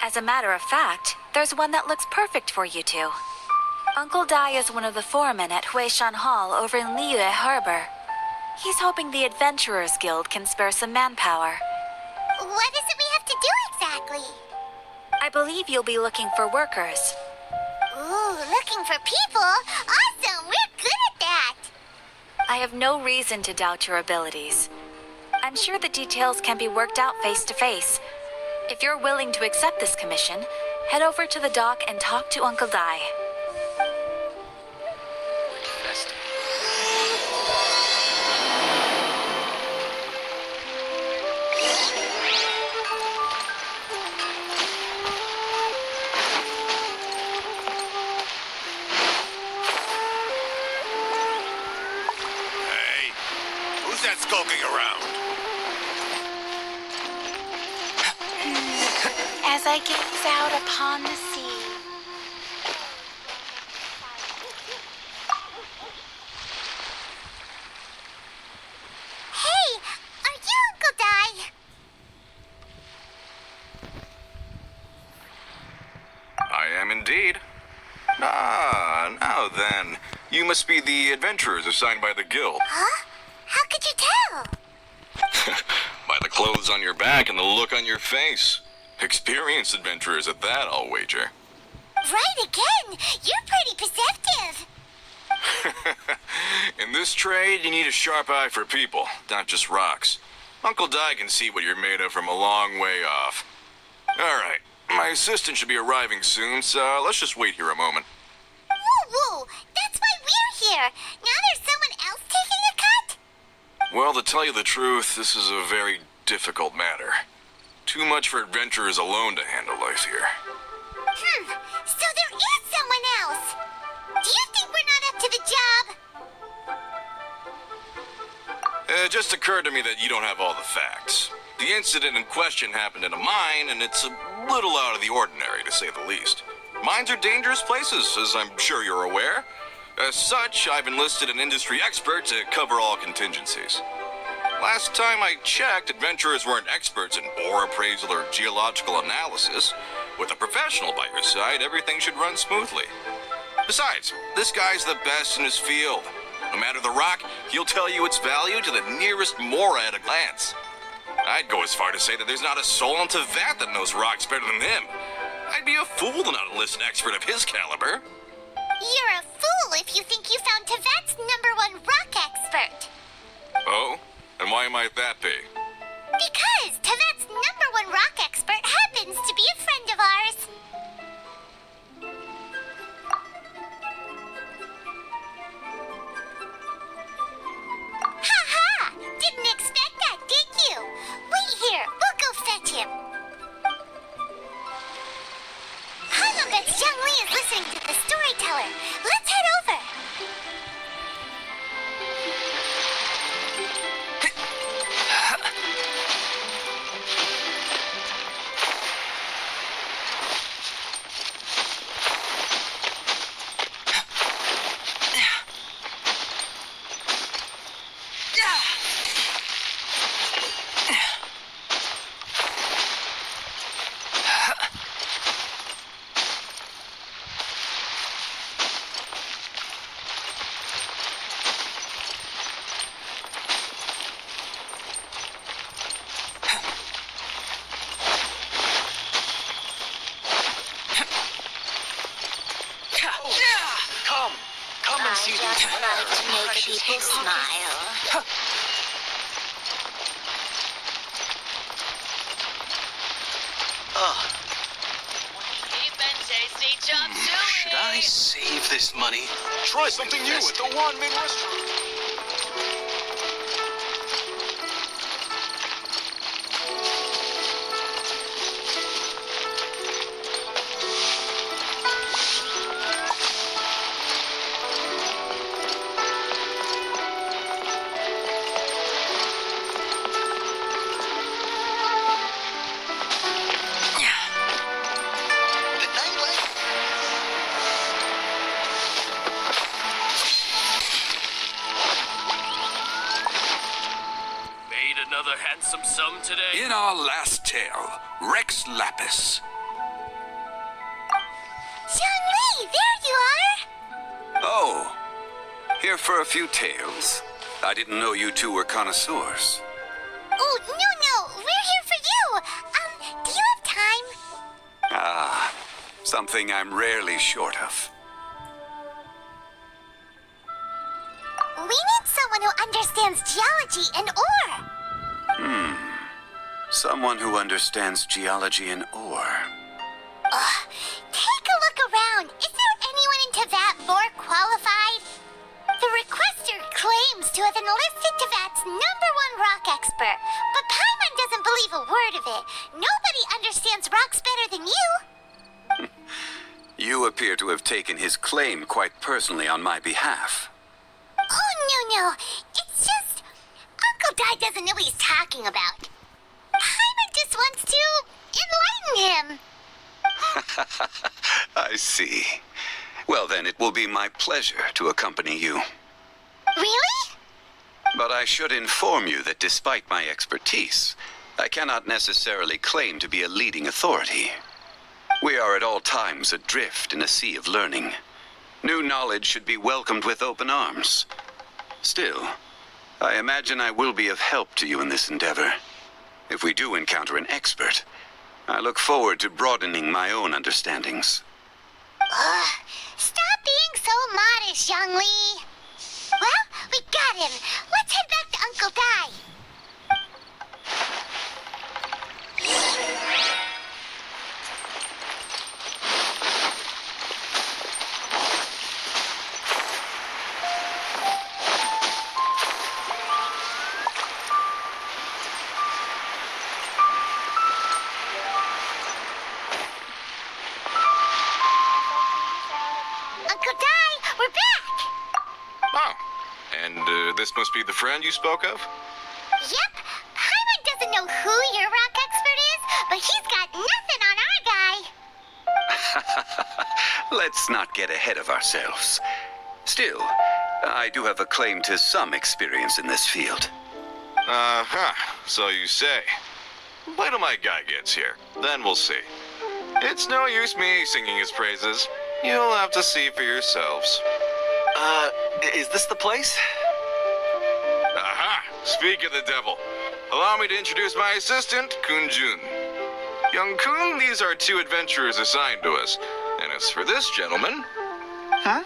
As a matter of fact, there's one that looks perfect for you two. Uncle Dai is one of the foremen at Huishan Hall over in Liyue Harbor. He's hoping the Adventurers Guild can spare some manpower. What is it we have to do exactly? I believe you'll be looking for workers. Ooh, looking for people? Awesome! We're good at that! I have no reason to doubt your abilities. I'm sure the details can be worked out face to face. If you're willing to accept this commission, head over to the dock and talk to Uncle Dai. Hey, who's that skulking around? As I gaze out upon the sea. Hey, are you Uncle Dai? I am indeed. Ah, now then. You must be the adventurers assigned by the guild. Huh? How could you tell? By the clothes on your back and the look on your face. Experienced adventurers at that, I'll wager. Right again! You're pretty perceptive! In this trade, you need a sharp eye for people, not just rocks. Uncle Dai can see what you're made of from a long way off. Alright, my assistant should be arriving soon, so let's just wait here a moment. Woo-woo! That's why we're here! Now there's someone else taking a cut? Well, to tell you the truth, this is a very difficult matter. Too much for adventurers alone to handle life here. So there is someone else! Do you think we're not up to the job? It just occurred to me that you don't have all the facts. The incident in question happened in a mine, and it's a little out of the ordinary, to say the least. Mines are dangerous places, as I'm sure you're aware. As such, I've enlisted an industry expert to cover all contingencies. Last time I checked, adventurers weren't experts in ore appraisal or geological analysis. With a professional by your side, everything should run smoothly. Besides, this guy's the best in his field. No matter the rock, he'll tell you its value to the nearest mora at a glance. I'd go as far to say that there's not a soul on Tevat that knows rocks better than him. I'd be a fool to not enlist an expert of his caliber. You're a fool if you think you found Tevat's #1 rock expert. Oh? And why might that be? Because Tevat's #1 rock expert happens to be a friend of ours. Ha-ha! Didn't expect that, did you? Wait here, we'll go fetch him. I'll bet Zhongli is listening to the storyteller. Let's head over. Come and see these to make precious people smile. Should I save this money? Try something new at the Wan Min restaurant. Another handsome sum today? In our last tale, Rex Lapis. Zhongli, there you are! Oh, here for a few tales. I didn't know you two were connoisseurs. Oh, no, we're here for you! Do you have time? Ah, something I'm rarely short of. We need someone who understands geology and ore. Someone who understands geology and ore. Take a look around. Is there anyone in Teyvat more qualified? The requester claims to have enlisted Teyvat's #1 rock expert, but Paimon doesn't believe a word of it. Nobody understands rocks better than you. You appear to have taken his claim quite personally on my behalf. Oh, no. It's just... Uncle Dai doesn't know what he's talking about. Paimon just wants to enlighten him. I see. Well, then it will be my pleasure to accompany you. Really? But I should inform you that despite my expertise, I cannot necessarily claim to be a leading authority. We are at all times adrift in a sea of learning. New knowledge should be welcomed with open arms. Still, I imagine I will be of help to you in this endeavor. If we do encounter an expert, I look forward to broadening my own understandings. Stop being so modest, Zhongli. Well, we got him. Let's head back to Uncle Dai. Uncle Dai, we're back. Oh, and this must be the friend you spoke of? Yep. Paimon doesn't know who your rock expert is, but he's got nothing on our guy. Let's not get ahead of ourselves. Still, I do have a claim to some experience in this field. Uh-huh, so you say. Wait till my guy gets here, then we'll see. It's no use me singing his praises. You'll have to see for yourselves. Is this the place? Aha! Speak of the devil. Allow me to introduce my assistant, Kun Jun. Young Kun, these are 2 adventurers assigned to us. And as for this gentleman... Huh?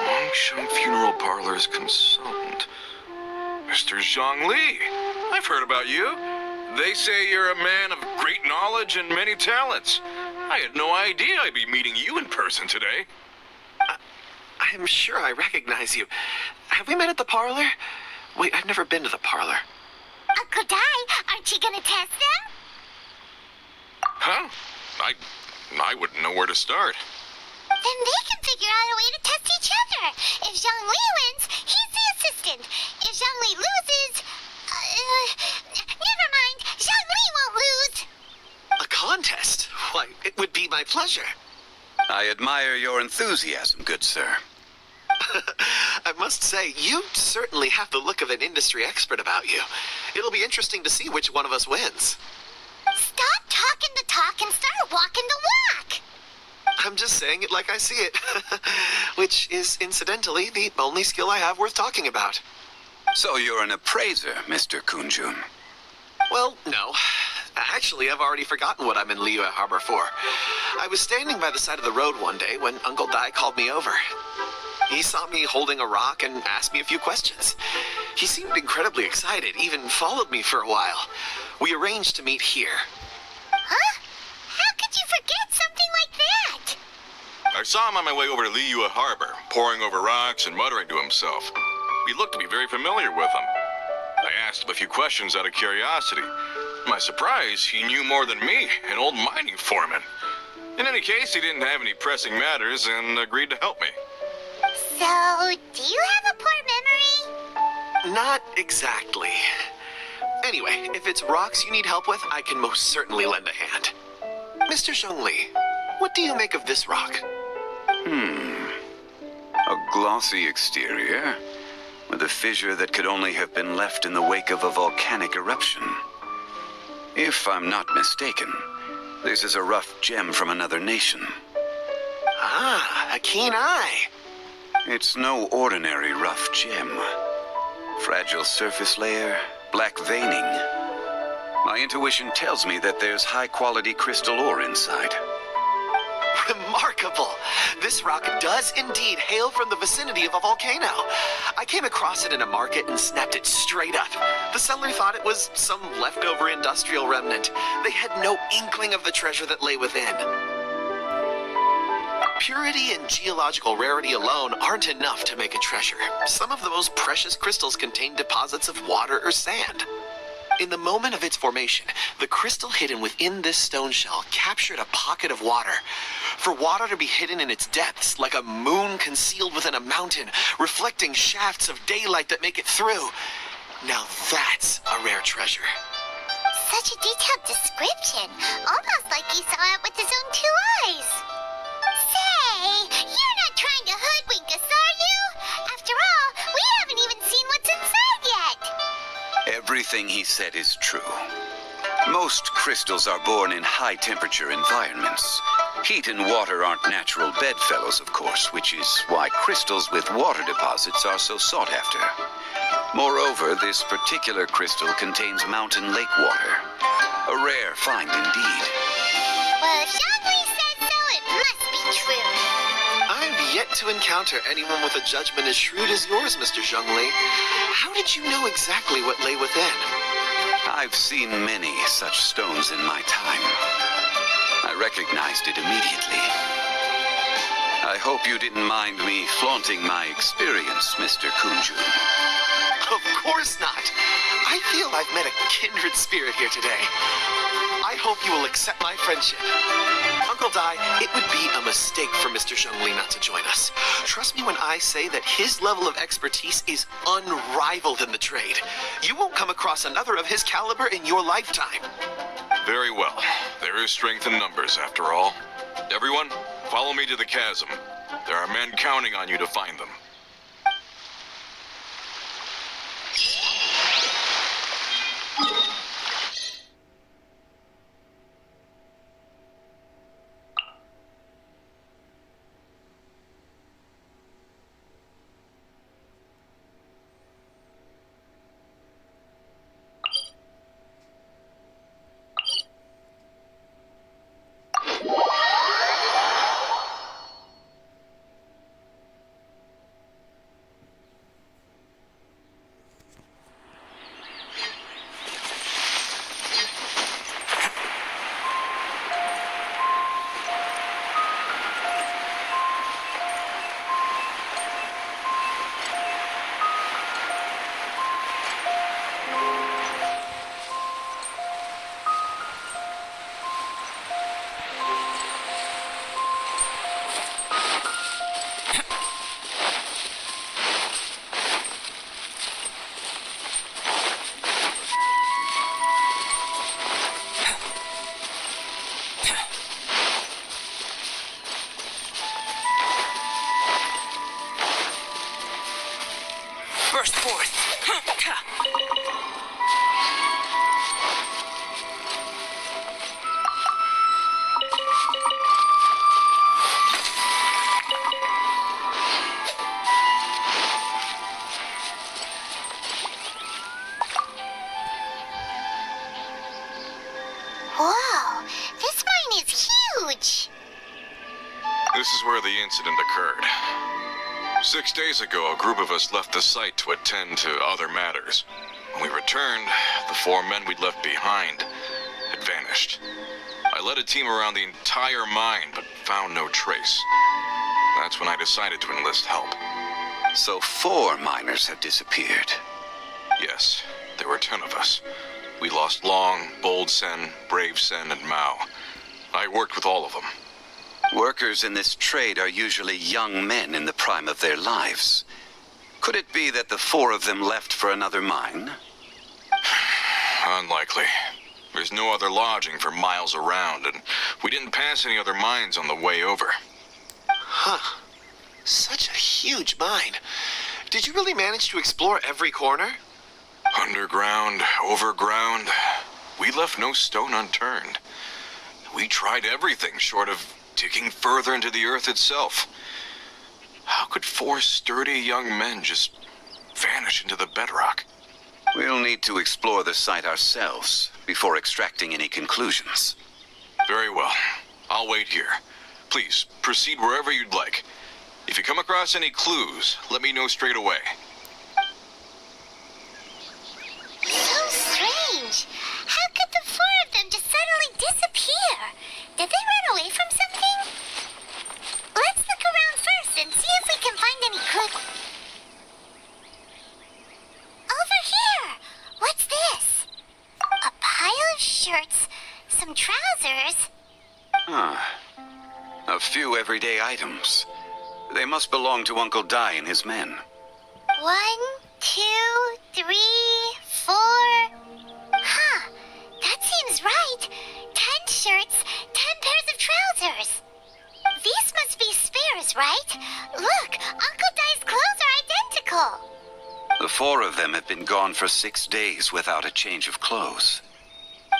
Longsheng Funeral Parlor's consultant. Mr. Zhongli. I've heard about you. They say you're a man of great knowledge and many talents. I had no idea I'd be meeting you in person today. I'm sure I recognize you. Have we met at the parlor? Wait, I've never been to the parlor. Uncle Dai, aren't you gonna test them? Huh? I wouldn't know where to start. Then they can figure out a way to test each other. If Zhongli wins, he's the assistant. If Zhongli loses... never mind. Zhongli won't lose. A contest? Why, it would be my pleasure. I admire your enthusiasm, good sir. I must say, you certainly have the look of an industry expert about you. It'll be interesting to see which one of us wins. Stop talking the talk and start walking the walk. I'm just saying it like I see it. Which is, incidentally, the only skill I have worth talking about. So you're an appraiser, Mr. Kunjun. Well, no. Actually, I've already forgotten what I'm in Liyue Harbor for. I was standing by the side of the road one day when Uncle Dai called me over. He saw me holding a rock and asked me a few questions. He seemed incredibly excited, even followed me for a while. We arranged to meet here. Huh? How could you forget something like that? I saw him on my way over to Liyue Harbor, poring over rocks and muttering to himself. He looked to be very familiar with them. I asked him a few questions out of curiosity. To my surprise, he knew more than me, an old mining foreman. In any case, he didn't have any pressing matters and agreed to help me. So, do you have a poor memory? Not exactly. Anyway, if it's rocks you need help with, I can most certainly lend a hand. Mr. Zhongli, what do you make of this rock? A glossy exterior, with a fissure that could only have been left in the wake of a volcanic eruption. If I'm not mistaken, this is a rough gem from another nation. Ah, a keen eye. It's no ordinary rough gem. Fragile surface layer, black veining. My intuition tells me that there's high-quality crystal ore inside. Remarkable! This rock does indeed hail from the vicinity of a volcano. I came across it in a market and snapped it straight up. The seller thought it was some leftover industrial remnant. They had no inkling of the treasure that lay within. Purity and geological rarity alone aren't enough to make a treasure. Some of the most precious crystals contain deposits of water or sand. In the moment of its formation, the crystal hidden within this stone shell captured a pocket of water. For water to be hidden in its depths, like a moon concealed within a mountain, reflecting shafts of daylight that make it through. Now that's a rare treasure. Such a detailed description, almost like he saw it with his own 2 eyes. Say, you're not trying to hoodwink us, are you? After all, we haven't even seen what's inside yet. Everything he said is true. Most crystals are born in high-temperature environments. Heat and water aren't natural bedfellows, of course, which is why crystals with water deposits are so sought after. Moreover, this particular crystal contains mountain lake water. A rare find indeed. Well, if Zhongli says so, it must be true. I've yet to encounter anyone with a judgment as shrewd as yours, Mr. Zhongli. How did you know exactly what lay within? I've seen many such stones in my time. I recognized it immediately. I hope you didn't mind me flaunting my experience, Mr. Kunjun. Of course not. I feel I've met a kindred spirit here today. I hope you will accept my friendship. Uncle Dai, it would be a mistake for Mr. Zhongli not to join us. Trust me when I say that his level of expertise is unrivaled in the trade. You won't come across another of his caliber in your lifetime. Very well. There is strength in numbers, after all. Everyone, follow me to the chasm. There are men counting on you to find them. Burst forth. Whoa, this mine is huge. This is where the incident occurred. 6 days ago, a group of us left the site to attend to other matters. When we returned, the 4 men we'd left behind had vanished. I led a team around the entire mine, but found no trace. That's when I decided to enlist help. So 4 miners have disappeared. Yes, there were 10 of us. We lost Long, Bold Sen, Brave Sen, and Mao. I worked with all of them. Workers in this trade are usually young men in the prime of their lives. Could it be that the 4 of them left for another mine? Unlikely. There's no other lodging for miles around, and we didn't pass any other mines on the way over. Huh. Such a huge mine. Did you really manage to explore every corner? Underground, overground. We left no stone unturned. We tried everything short of digging further into the earth itself. How could four sturdy young men just vanish into the bedrock? We'll need to explore the site ourselves before extracting any conclusions. Very well. I'll wait here. Please, proceed wherever you'd like. If you come across any clues, let me know straight away. So strange. How could the four of them just suddenly disappear? Did they run away from something? Let's look around first and see if we can find any clues. Over here! What's this? A pile of shirts, some trousers. A few everyday items. They must belong to Uncle Dai and his men. 1, 2, 3, 4. Huh, that seems right. 10 shirts, 10 pairs of trousers. These must be spares, right? Look, Uncle Dai's clothes are identical. The four of them have been gone for 6 days without a change of clothes.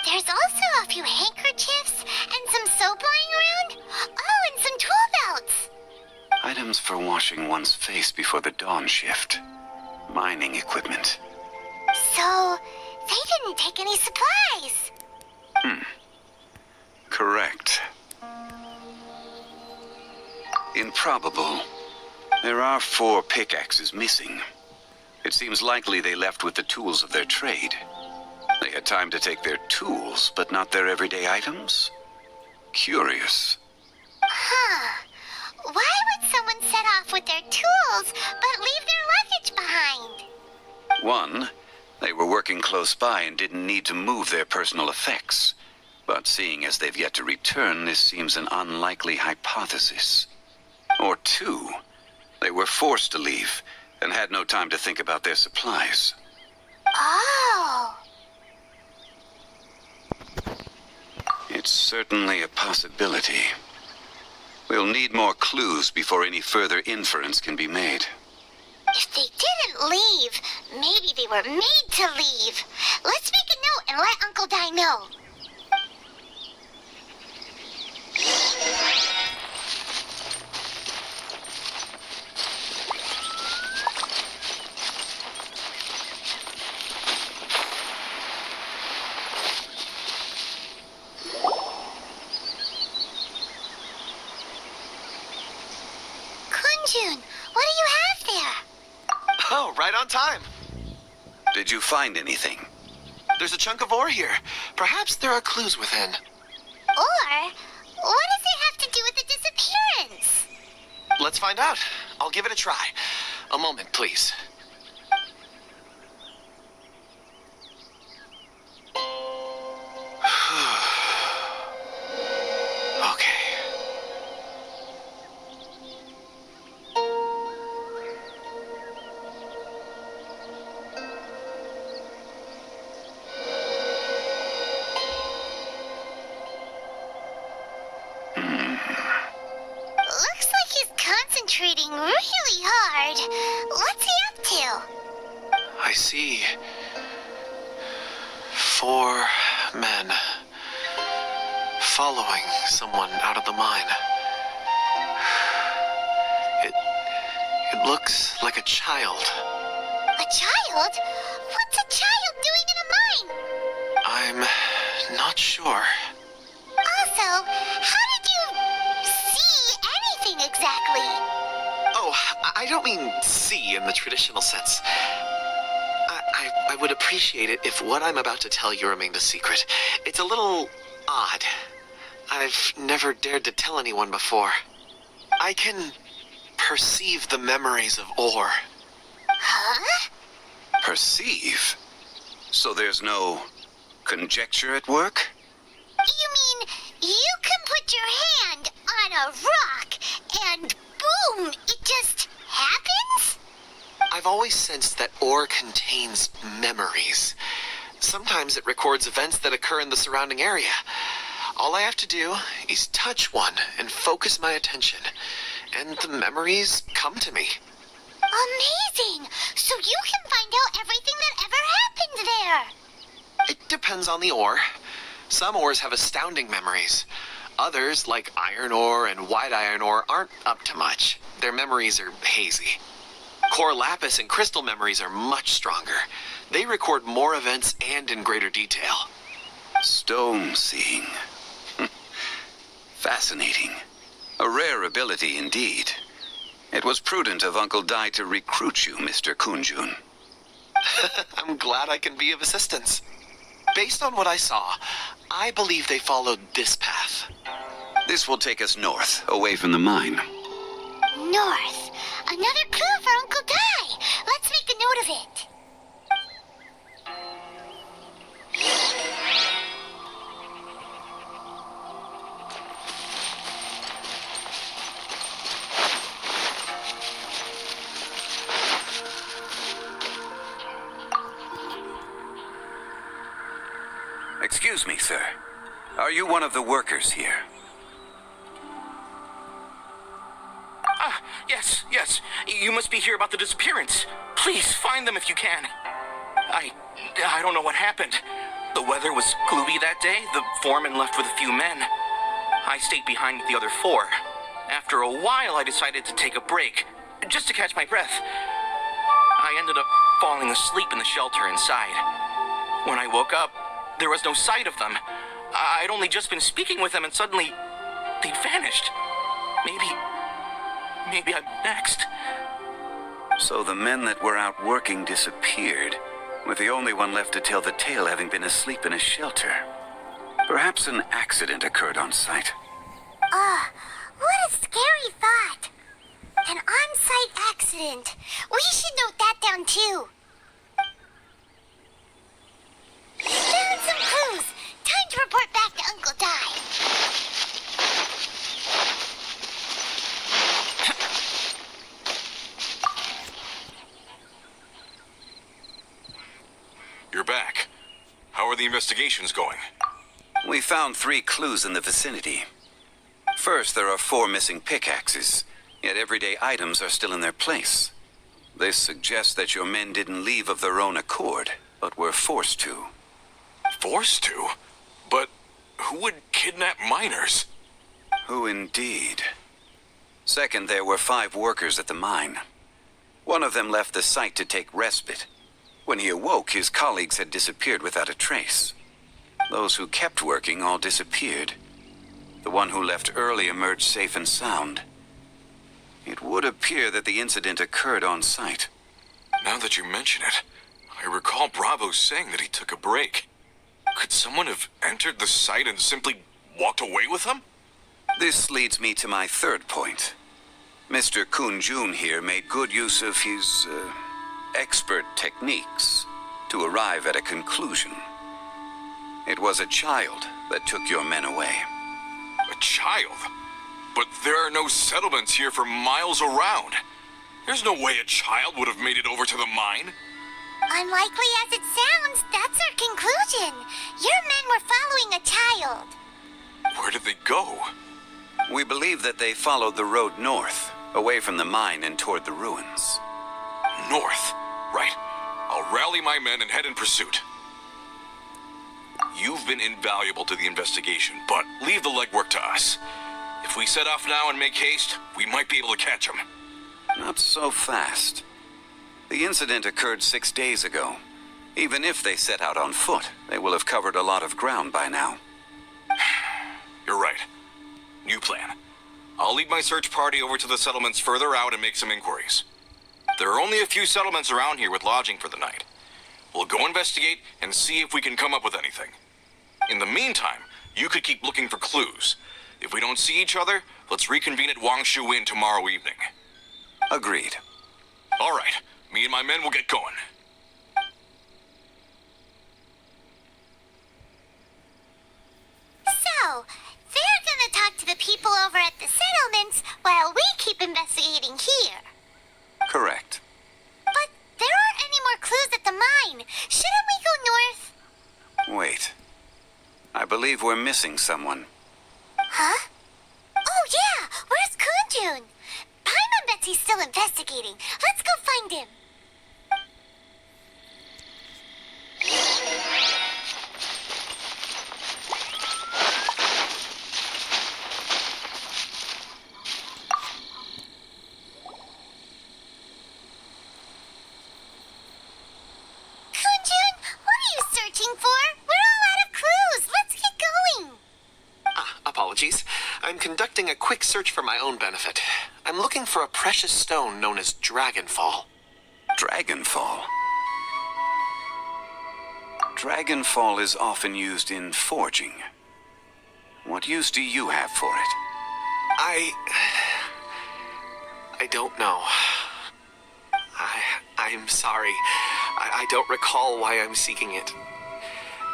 There's also a few handkerchiefs and some soap lying around. Oh, and some tool belts. Items for washing one's face before the dawn shift. Mining equipment. So, they didn't take any supplies. Correct. Improbable. There are 4 pickaxes missing. It seems likely they left with the tools of their trade. They had time to take their tools, but not their everyday items? Curious. Huh. Why would someone set off with their tools, but leave their luggage behind? 1, they were working close by and didn't need to move their personal effects. But seeing as they've yet to return, this seems an unlikely hypothesis. Or 2, they were forced to leave and had no time to think about their supplies. Oh. It's certainly a possibility. We'll need more clues before any further inference can be made. If they didn't leave, maybe they were made to leave. Let's make a note and let Uncle Dai know. Kunjun, what do you have there? Oh, right on time. Did you find anything? There's a chunk of ore here. Perhaps there are clues within. Or, what does it have to do with the disappearance? Let's find out. I'll give it a try. A moment, please. Okay. Looks like he's concentrating really hard. What's he up to? I see 4 men following someone out of the mine. It looks like a child. A child? What's a child doing in a mine? I'm not sure. Also, how did you see anything exactly? Oh, I don't mean see in the traditional sense. I would appreciate it if what I'm about to tell you remained a secret. It's a little odd. I've never dared to tell anyone before. I can perceive the memories of ore. Huh? Perceive? So there's no conjecture at work? You mean you can put your hand on a rock and boom, it just happens? I've always sensed that ore contains memories. Sometimes it records events that occur in the surrounding area. All I have to do is touch one and focus my attention, and the memories come to me. Amazing! So you can find out everything that ever happened there. It depends depends on the ore. Some ores have astounding memories. Others, like iron ore and white iron ore, aren't up to much. Their memories are hazy. Core lapis and crystal memories are much stronger. They record more events and in greater detail. Stone seeing. Fascinating. A rare ability indeed. It was prudent of Uncle Dai to recruit you, Mr. Kunjun. I'm glad I can be of assistance. Based on what I saw, I believe they followed this path. This will take us north, away from the mine. North. Another clue for Uncle Dai. Let's make a note of it. Excuse me, sir. Are you one of the workers here? Yes. You must be here about the disappearance. Please, find them if you can. I don't know what happened. The weather was gloomy that day. The foreman left with a few men. I stayed behind with the other 4. After a while, I decided to take a break, just to catch my breath. I ended up falling asleep in the shelter inside. When I woke up, there was no sight of them. I'd only just been speaking with them and suddenly they'd vanished. Maybe I'm next. So the men that were out working disappeared, with the only one left to tell the tale having been asleep in a shelter. Perhaps an accident occurred on site. What a scary thought. An on-site accident. We should note that down too. Found some clues. Time to report back to Uncle Dai. You're back. How are the investigations going? We found 3 clues in the vicinity. First, there are 4 missing pickaxes, yet everyday items are still in their place. This suggests that your men didn't leave of their own accord, but were forced to. Forced to? But who would kidnap miners? Who indeed? Second, there were 5 workers at the mine. One of them left the site to take respite. When he awoke, his colleagues had disappeared without a trace. Those who kept working all disappeared. The one who left early emerged safe and sound. It would appear that the incident occurred on site. Now that you mention it, I recall Bravo saying that he took a break. Could someone have entered the site and simply walked away with him? This leads me to my third point. Mr. Kunjun here made good use of his, expert techniques to arrive at a conclusion. It was a child that took your men away. A child? But there are no settlements here for miles around. There's no way a child would have made it over to the mine. Unlikely as it sounds, that's our conclusion. Your men were following a child. Where did they go? We believe that they followed the road north, away from the mine and toward the ruins. North? Right. I'll rally my men and head in pursuit. You've been invaluable to the investigation, but leave the legwork to us. If we set off now and make haste, we might be able to catch them. Not so fast. The incident occurred 6 days ago. Even if they set out on foot, they will have covered a lot of ground by now. You're right. New plan. I'll lead my search party over to the settlements further out and make some inquiries. There are only a few settlements around here with lodging for the night. We'll go investigate and see if we can come up with anything. In the meantime, you could keep looking for clues. If we don't see each other, let's reconvene at Wangshu Inn tomorrow evening. Agreed. All right. Me and my men will get going. So, they're gonna talk to the people over at the settlements while we keep investigating here. Correct. But there aren't any more clues at the mine. Shouldn't we go north? Wait. I believe we're missing someone. Huh? Oh yeah, where's Kunjun? Paimon bets he's still investigating. Let's go find him. apologies. I'm conducting a quick search for my own benefit. I'm looking for a precious stone known as Dragonfall. Dragonfall. Dragonfall is often used in forging. What use do you have for it? I don't know. I'm sorry. I don't recall why I'm seeking it.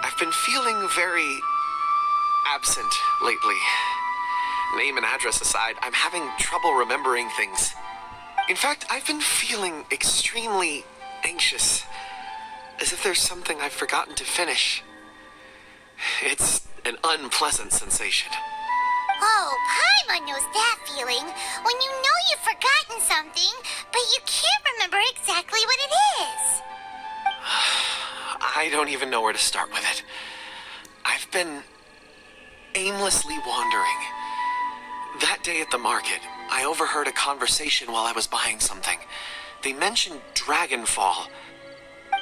I've been feeling very absent lately. Name and address aside, I'm having trouble remembering things. In fact, I've been feeling extremely anxious, as if there's something I've forgotten to finish. It's an unpleasant sensation. Oh, Paimon knows that feeling. When you know you've forgotten something, but you can't remember exactly what it is. I don't even know where to start with it. I've been aimlessly wandering. That day at the market, I overheard a conversation while I was buying something. They mentioned Dragonfall.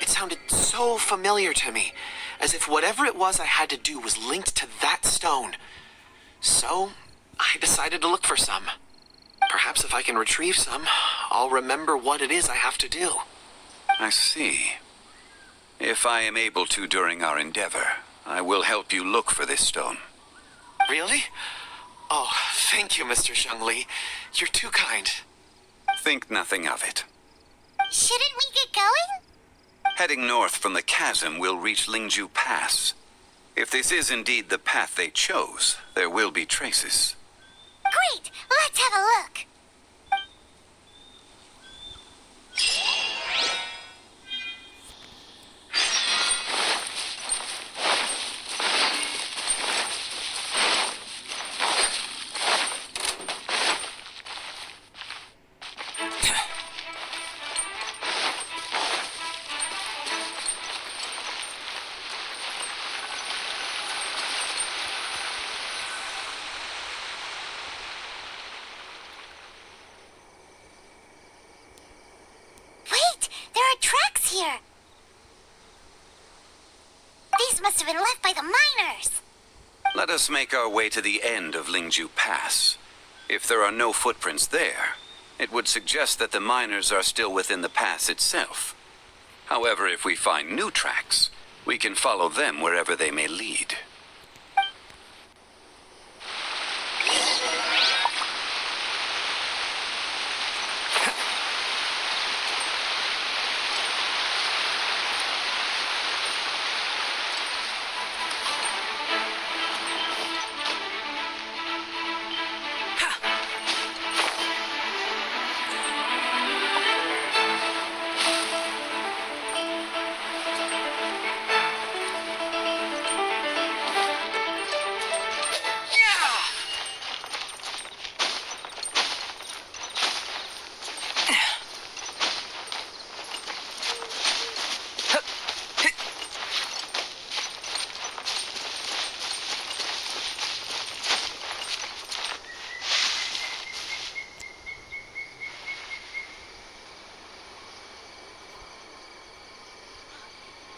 It sounded so familiar to me, as if whatever it was I had to do was linked to that stone. So, I decided to look for some. Perhaps if I can retrieve some, I'll remember what it is I have to do. I see. If I am able to during our endeavor, I will help you look for this stone. Really? Oh, thank you, Mr. Zhongli. You're too kind. Think nothing of it. Shouldn't we get going? Heading north from the chasm, we'll reach Lingju Pass. If this is indeed the path they chose, there will be traces. Great! Let's have a look. Wait! There are tracks here! These must have been left by the miners! Let us make our way to the end of Lingju Pass. If there are no footprints there, it would suggest that the miners are still within the pass itself. However, if we find new tracks, we can follow them wherever they may lead.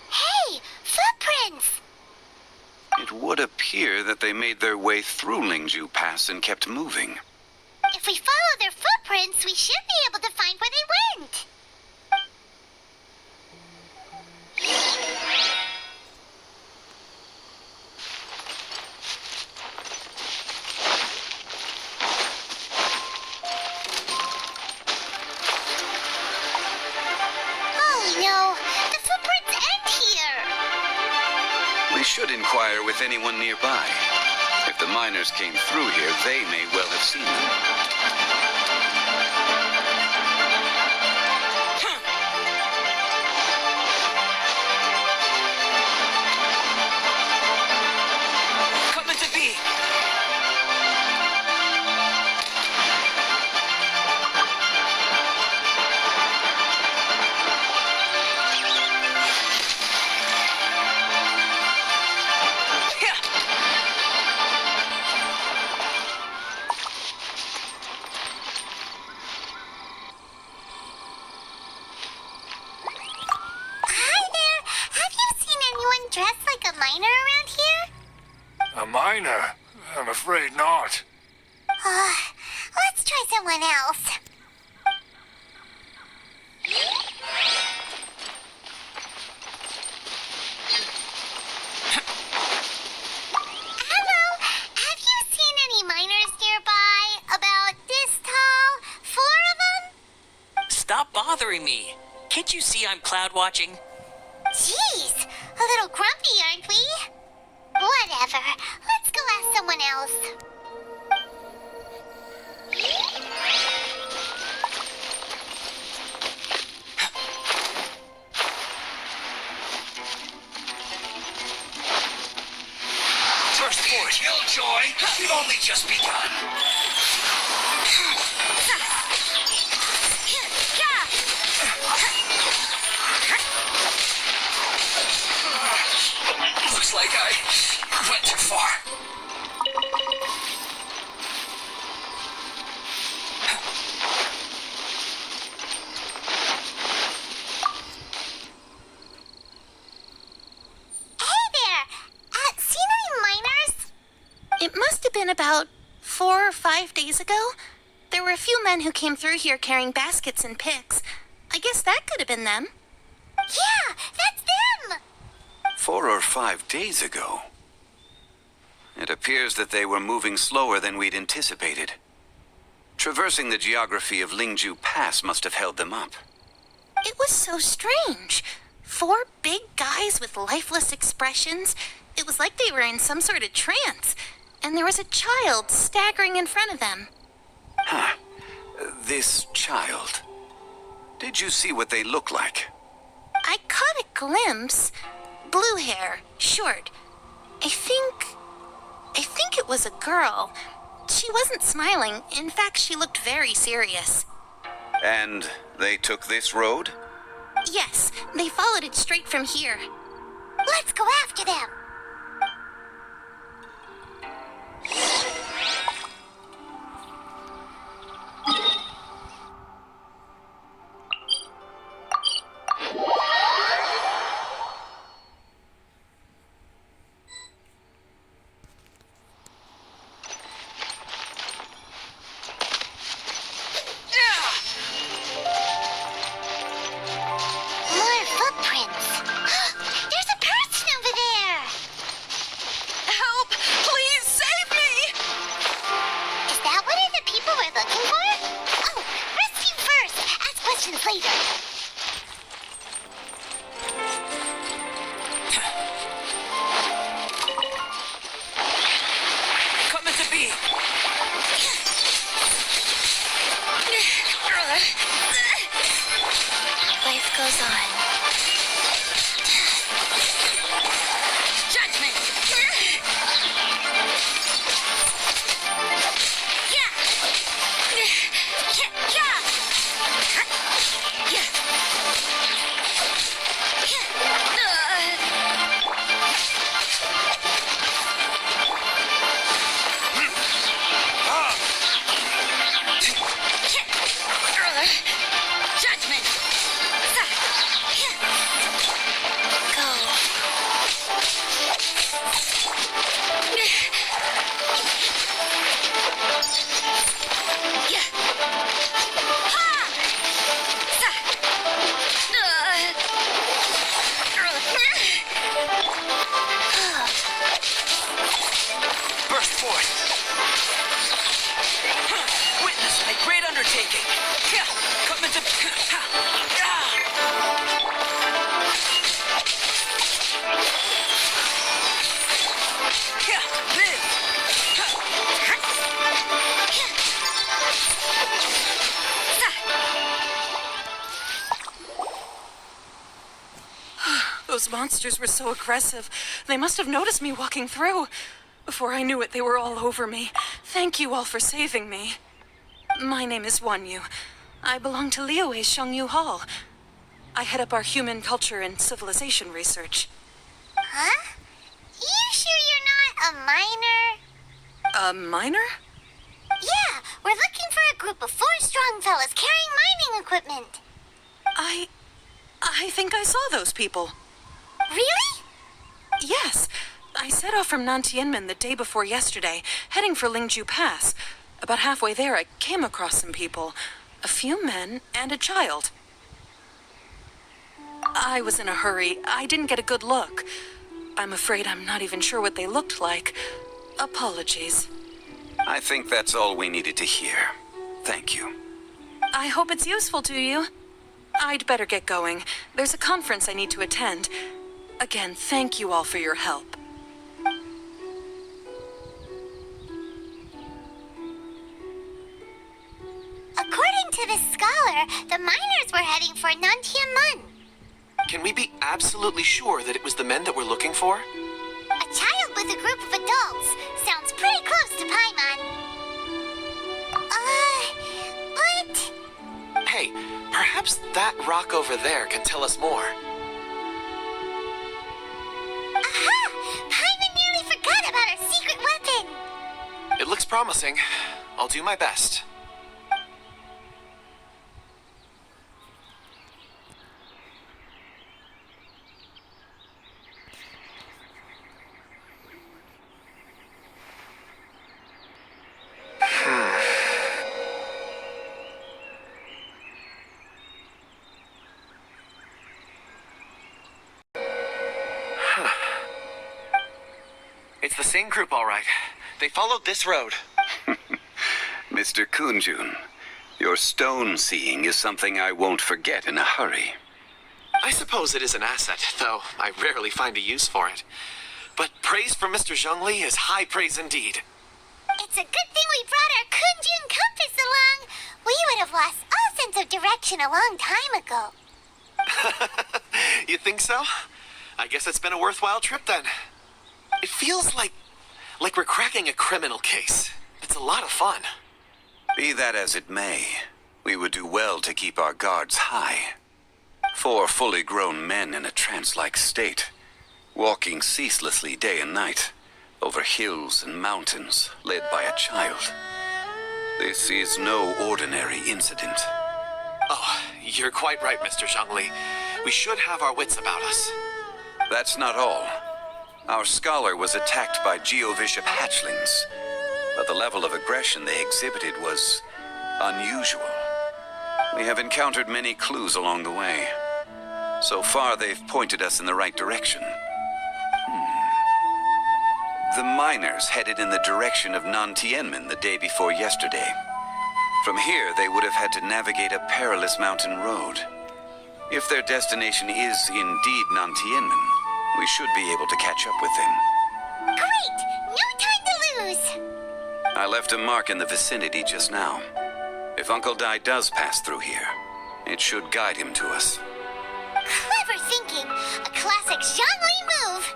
Hey! Footprints! It would appear that they made their way through Lingju Pass and kept moving. If we follow their footprints, we should be able to find where they went. Oh no! The footprints end here! We should inquire with anyone nearby. If the miners came through here, they may well have seen them. Come into being. Hi there! Have you seen anyone dressed like a miner around here? A miner? I'm afraid not. Let's try someone else. Hello, have you seen any miners nearby? About this tall? 4 of them? Stop bothering me. Can't you see I'm cloud watching? Jeez, a little grumpy, aren't we? Whatever, let's go ask someone else. First forward, Killjoy. We've only just begun. Looks like I went too far. Hey there! Seen any miners? It must have been about 4 or 5 days ago. There were a few men who came through here carrying baskets and picks. I guess that could have been them. Yeah, that's them! 4 or 5 days ago. It appears that they were moving slower than we'd anticipated. Traversing the geography of Lingju Pass must have held them up. It was so strange. 4 big guys with lifeless expressions. It was like they were in some sort of trance. And there was a child staggering in front of them. Huh. This child. Did you see what they look like? I caught a glimpse. Blue hair, short. I think it was a girl. She wasn't smiling. In fact, she looked very serious. And they took this road? Yes, they followed it straight from here. Let's go after them. More footprints. There's a person over there. Help! Please save me! Is that one of the people we're looking for? Oh, rescue first. Ask questions later. Come to be. Life goes on. Judgment! Judgment! Burst forth! Witness my great undertaking! Come into... Those monsters were so aggressive. They must have noticed me walking through. Before I knew it, they were all over me. Thank you all for saving me. My name is Wanyu. I belong to Liyue's Shangyu Hall. I head up our human culture and civilization research. Huh? You sure you're not a miner? A miner? Yeah, we're looking for a group of 4 strong fellas carrying mining equipment. I think I saw those people. Really? Yes. I set off from Nantianmen the day before yesterday, heading for Lingju Pass. About halfway there, I came across some people. A few men and a child. I was in a hurry. I didn't get a good look. I'm afraid I'm not even sure what they looked like. Apologies. I think that's all we needed to hear. Thank you. I hope it's useful to you. I'd better get going. There's a conference I need to attend. Again, thank you all for your help. According to this scholar, the miners were heading for Nantianmen. Can we be absolutely sure that it was the men that we're looking for? A child with a group of adults. Sounds pretty close to Paimon. But... Hey, perhaps that rock over there can tell us more. Aha! Paimon nearly forgot about our secret weapon. It looks promising. I'll do my best. It's the same group, all right. They followed this road. Mr. Kunjun, your stone seeing is something I won't forget in a hurry. I suppose it is an asset, though I rarely find a use for it. But praise from Mr. Zhongli is high praise indeed. It's a good thing we brought our Kunjun compass along. We would have lost all sense of direction a long time ago. You think so? I guess it's been a worthwhile trip then. It feels like we're cracking a criminal case. It's a lot of fun. Be that as it may, we would do well to keep our guards high. 4 fully grown men in a trance-like state, walking ceaselessly day and night, over hills and mountains, led by a child. This is no ordinary incident. Oh, you're quite right, Mr. Zhongli. We should have our wits about us. That's not all. Our scholar was attacked by Geovishap hatchlings, but the level of aggression they exhibited was unusual. We have encountered many clues along the way. So far, they've pointed us in the right direction. The miners headed in the direction of Nantianmen the day before yesterday. From here, they would have had to navigate a perilous mountain road. If their destination is indeed Nantianmen, we should be able to catch up with them. Great! No time to lose! I left a mark in the vicinity just now. If Uncle Dai does pass through here, it should guide him to us. Clever thinking! A classic Zhongli move!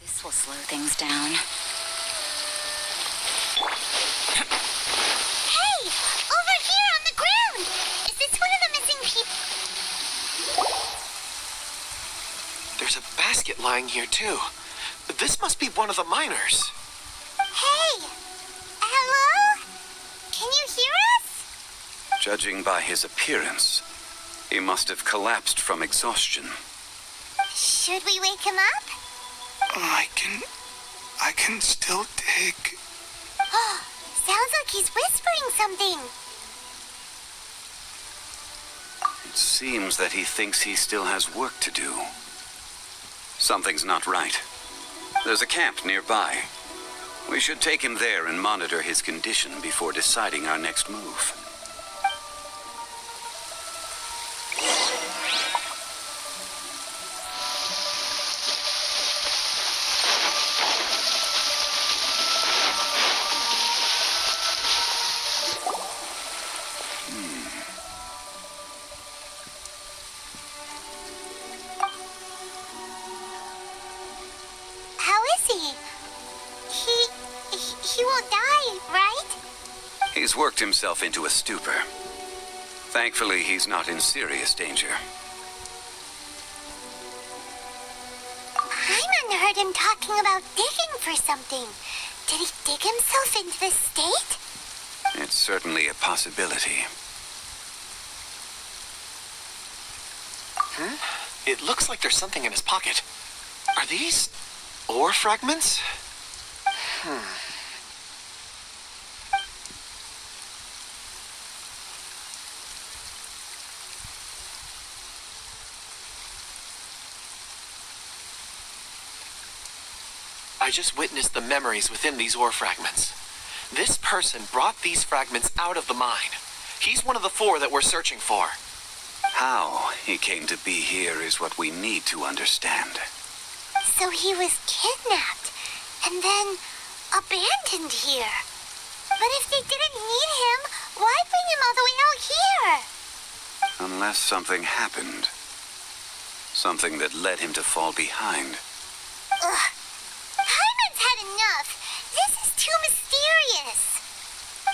This will slow things down. Hey! Over here on the ground! Is this one of the missing people? There's a basket lying here, too. This must be one of the miners. Hey! Hello? Can you hear us? Judging by his appearance, he must have collapsed from exhaustion. Should we wake him up? I can still dig. Oh, sounds like he's whispering something. It seems that he thinks he still has work to do. Something's not right. There's a camp nearby. We should take him there and monitor his condition before deciding our next move. How is he? He won't die, right? He's worked himself into a stupor. Thankfully, he's not in serious danger. Paimon heard him talking about digging for something. Did he dig himself into this state? It's certainly a possibility. It looks like there's something in his pocket. Are these ore fragments? I just witnessed the memories within these ore fragments. This person brought these fragments out of the mine. He's one of the 4 that we're searching for. How he came to be here is what we need to understand. So he was kidnapped and then abandoned here. But if they didn't need him, why bring him all the way out here? Unless something happened. Something that led him to fall behind. Ugh. Paimon's had enough. This is too mysterious.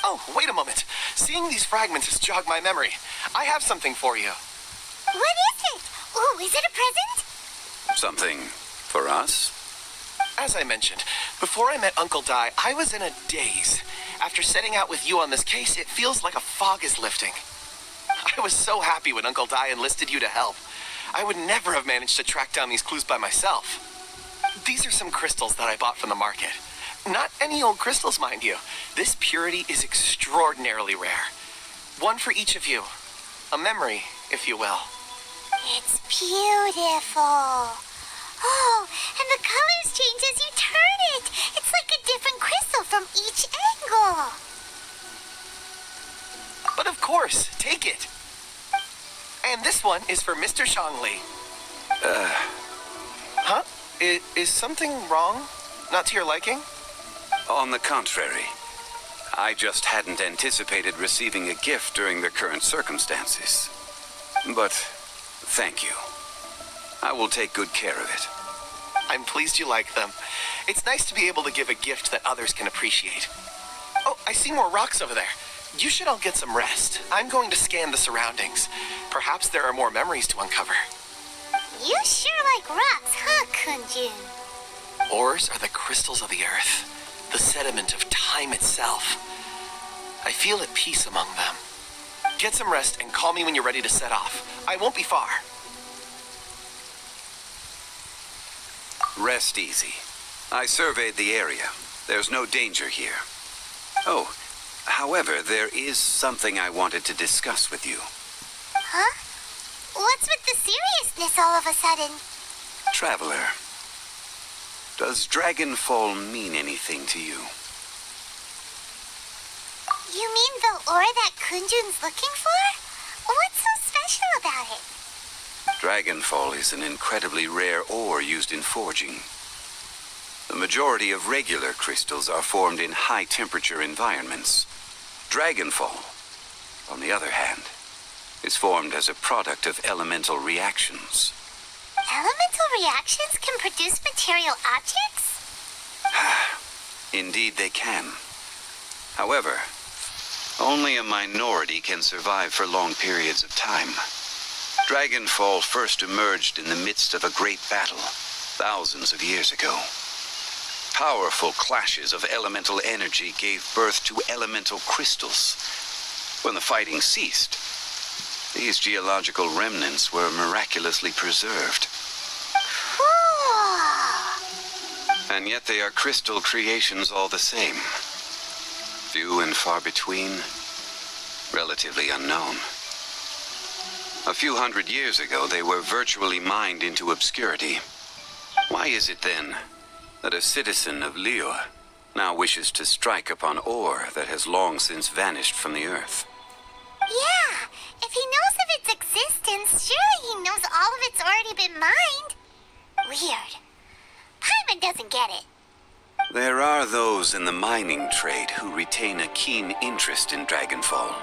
Oh, wait a moment. Seeing these fragments has jogged my memory. I have something for you. What is it? Oh, is it a present? Something for us? As I mentioned, before I met Uncle Dai, I was in a daze. After setting out with you on this case, it feels like a fog is lifting. I was so happy when Uncle Dai enlisted you to help. I would never have managed to track down these clues by myself. These are some crystals that I bought from the market. Not any old crystals, mind you. This purity is extraordinarily rare. One for each of you. A memory, if you will. It's beautiful. Oh, and the colors change as you turn it. It's like a different crystal from each angle. But of course, take it. And this one is for Mr. Zhongli. Huh? Is something wrong? Not to your liking? On the contrary. I just hadn't anticipated receiving a gift during the current circumstances. But thank you. I will take good care of it. I'm pleased you like them. It's nice to be able to give a gift that others can appreciate. Oh, I see more rocks over there. You should all get some rest. I'm going to scan the surroundings. Perhaps there are more memories to uncover. You sure like rocks, huh, Kunjun? Ores are the crystals of the earth, the sediment of time itself. I feel at peace among them. Get some rest and call me when you're ready to set off. I won't be far. Rest easy. I surveyed the area. There's no danger here. Oh, however, there is something I wanted to discuss with you. Huh? What's with the seriousness all of a sudden? Traveler, does Dragonfall mean anything to you? You mean the ore that Kunjun's looking for? What's so special about it? Dragonfall is an incredibly rare ore used in forging. The majority of regular crystals are formed in high-temperature environments. Dragonfall, on the other hand, is formed as a product of elemental reactions. Elemental reactions can produce material objects? Indeed they can. However, only a minority can survive for long periods of time. Dragonfall first emerged in the midst of a great battle, thousands of years ago. Powerful clashes of elemental energy gave birth to elemental crystals. When the fighting ceased, these geological remnants were miraculously preserved. Cool. And yet they are crystal creations all the same. Few and far between, relatively unknown. A few hundred years ago, they were virtually mined into obscurity. Why is it then that a citizen of Liyue now wishes to strike upon ore that has long since vanished from the earth? Yeah, if he knows of its existence, surely he knows all of it's already been mined. Weird. Paimon doesn't get it. There are those in the mining trade who retain a keen interest in Dragonfall.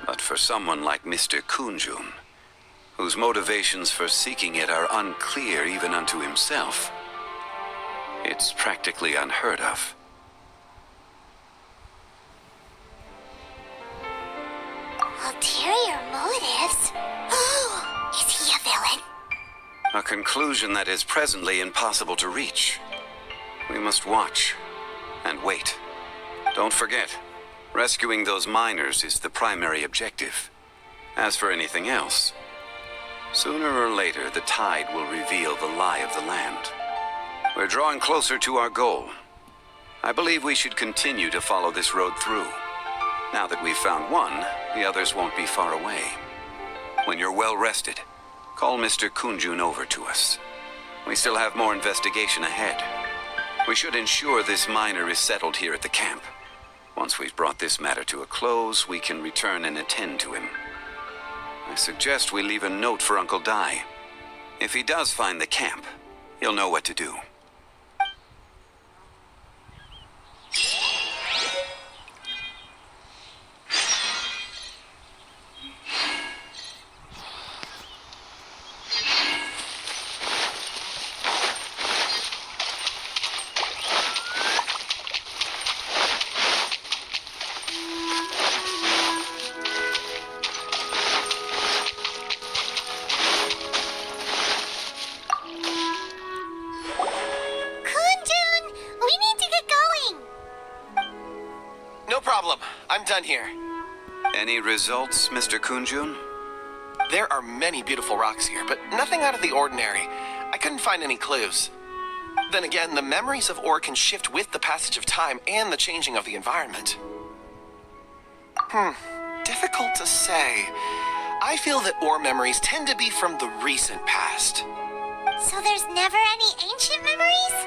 But for someone like Mr. Kunjun, whose motivations for seeking it are unclear even unto himself, it's practically unheard of. conclusion that is presently impossible to reach. We must watch and wait. Don't forget, rescuing those miners is the primary objective. As for anything else, sooner or later the tide will reveal the lie of the land. We're drawing closer to our goal. I believe we should continue to follow this road through. Now that we've found one, the others won't be far away. When you're well rested, call Mr. Kunjun over to us. We still have more investigation ahead. We should ensure this miner is settled here at the camp. Once we've brought this matter to a close, we can return and attend to him. I suggest we leave a note for Uncle Dai. If he does find the camp, he'll know what to do. Kunjun, we need to get going. No problem. I'm done here. Any results, Mr. Kunjun? There are many beautiful rocks here, but nothing out of the ordinary. I couldn't find any clues. Then again, the memories of ore can shift with the passage of time and the changing of the environment. Difficult to say. I feel that ore memories tend to be from the recent past. So there's never any ancient memories?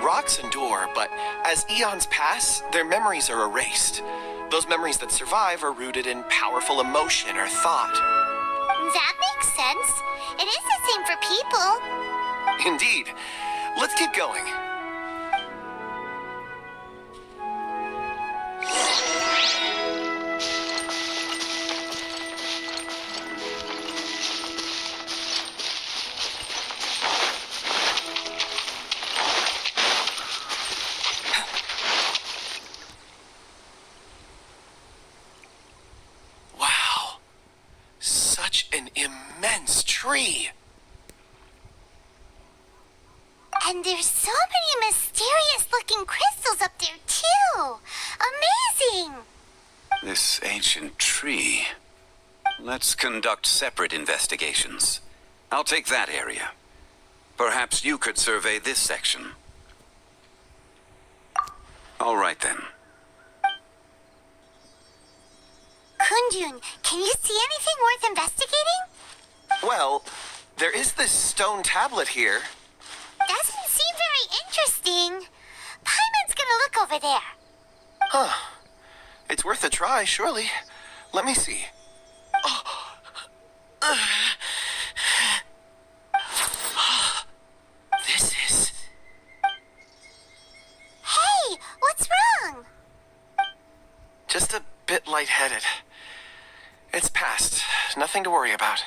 Rocks endure, but as eons pass, their memories are erased. Those memories that survive are rooted in powerful emotion or thought. That makes sense. It is the same for people. Indeed. Let's keep going. Wow. Such an immense tree. And there's so many mysterious-looking crystals up there, too. Amazing! This ancient tree. Let's conduct separate investigations. I'll take that area. Perhaps you could survey this section. All right then. Kunjun, can you see anything worth investigating? Well, there is this stone tablet here. Doesn't seem very interesting. Paimon's gonna look over there. Huh. It's worth a try, surely. Let me see. This is... Hey, what's wrong? just a bit lightheaded. It's past. Nothing to worry about.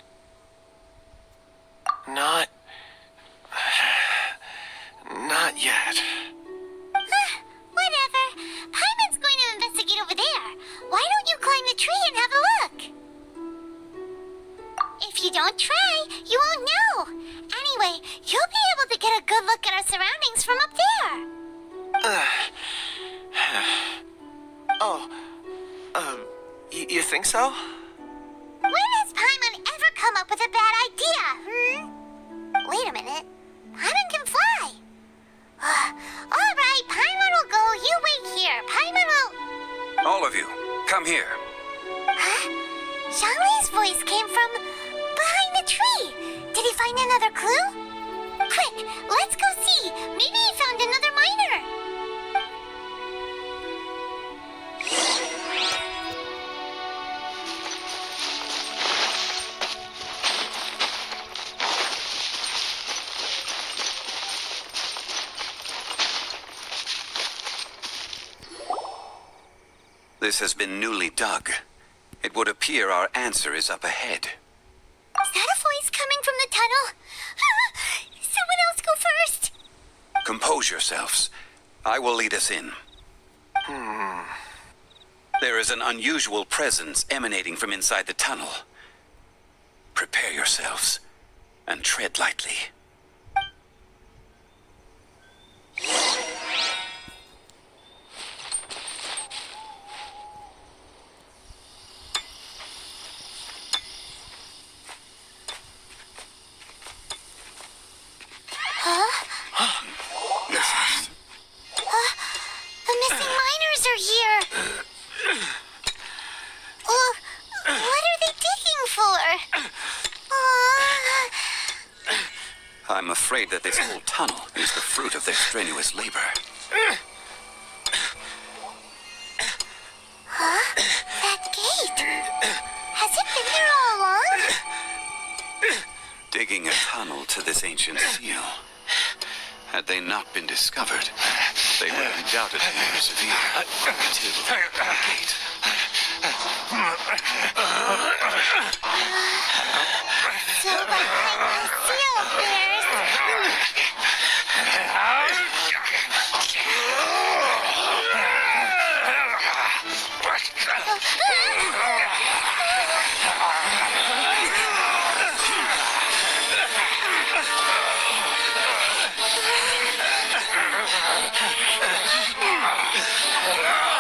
Not yet. Whatever. Paimon's going to investigate over there. Why don't you climb the tree and have a look? If you don't try, you won't know. Anyway, you'll be able to get a good look at our surroundings from up there. You think so? When has Paimon ever come up with a bad idea, Wait a minute. Paimon can fly. All right, Paimon will go. You wait here. Paimon will... All of you, come here. Huh? Zhongli's voice came from behind the tree. Did he find another clue? Quick, let's go see. Maybe he found another miner. This has been newly dug. It would appear our answer is up ahead. Is that a voice coming from the tunnel? Someone else go first. Compose yourselves. I will lead us in. There is an unusual presence emanating from inside the tunnel. Prepare yourselves. and tread lightly. The missing miners are here. What are they digging for? I'm afraid that this whole tunnel is the fruit of their strenuous labor. That gate. Has it been there all along? Digging a tunnel to this ancient seal. Had they not been discovered, they would undoubtedly persevere until the gate. So behind the seal bears.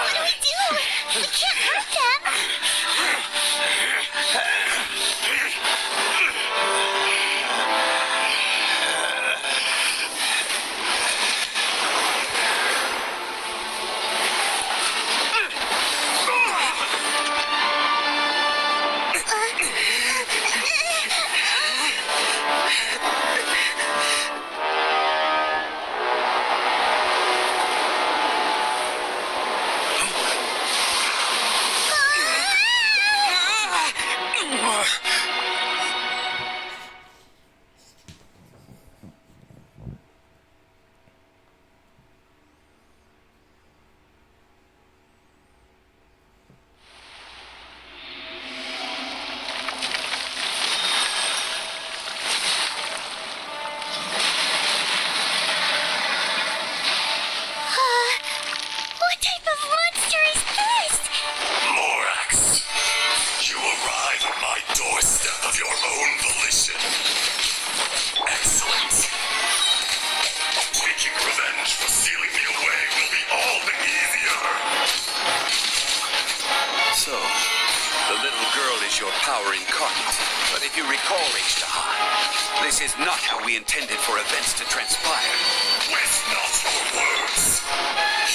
What do we do? We can't hurt them. What type of monster is this? Morax, you arrive at my doorstep of your own volition. Excellent. Taking revenge for sealing me away will be all the easier. So, the little girl is your power incarnate. But if you recall, Ishtar, this is not how we intended for events to transpire. Waste not your words.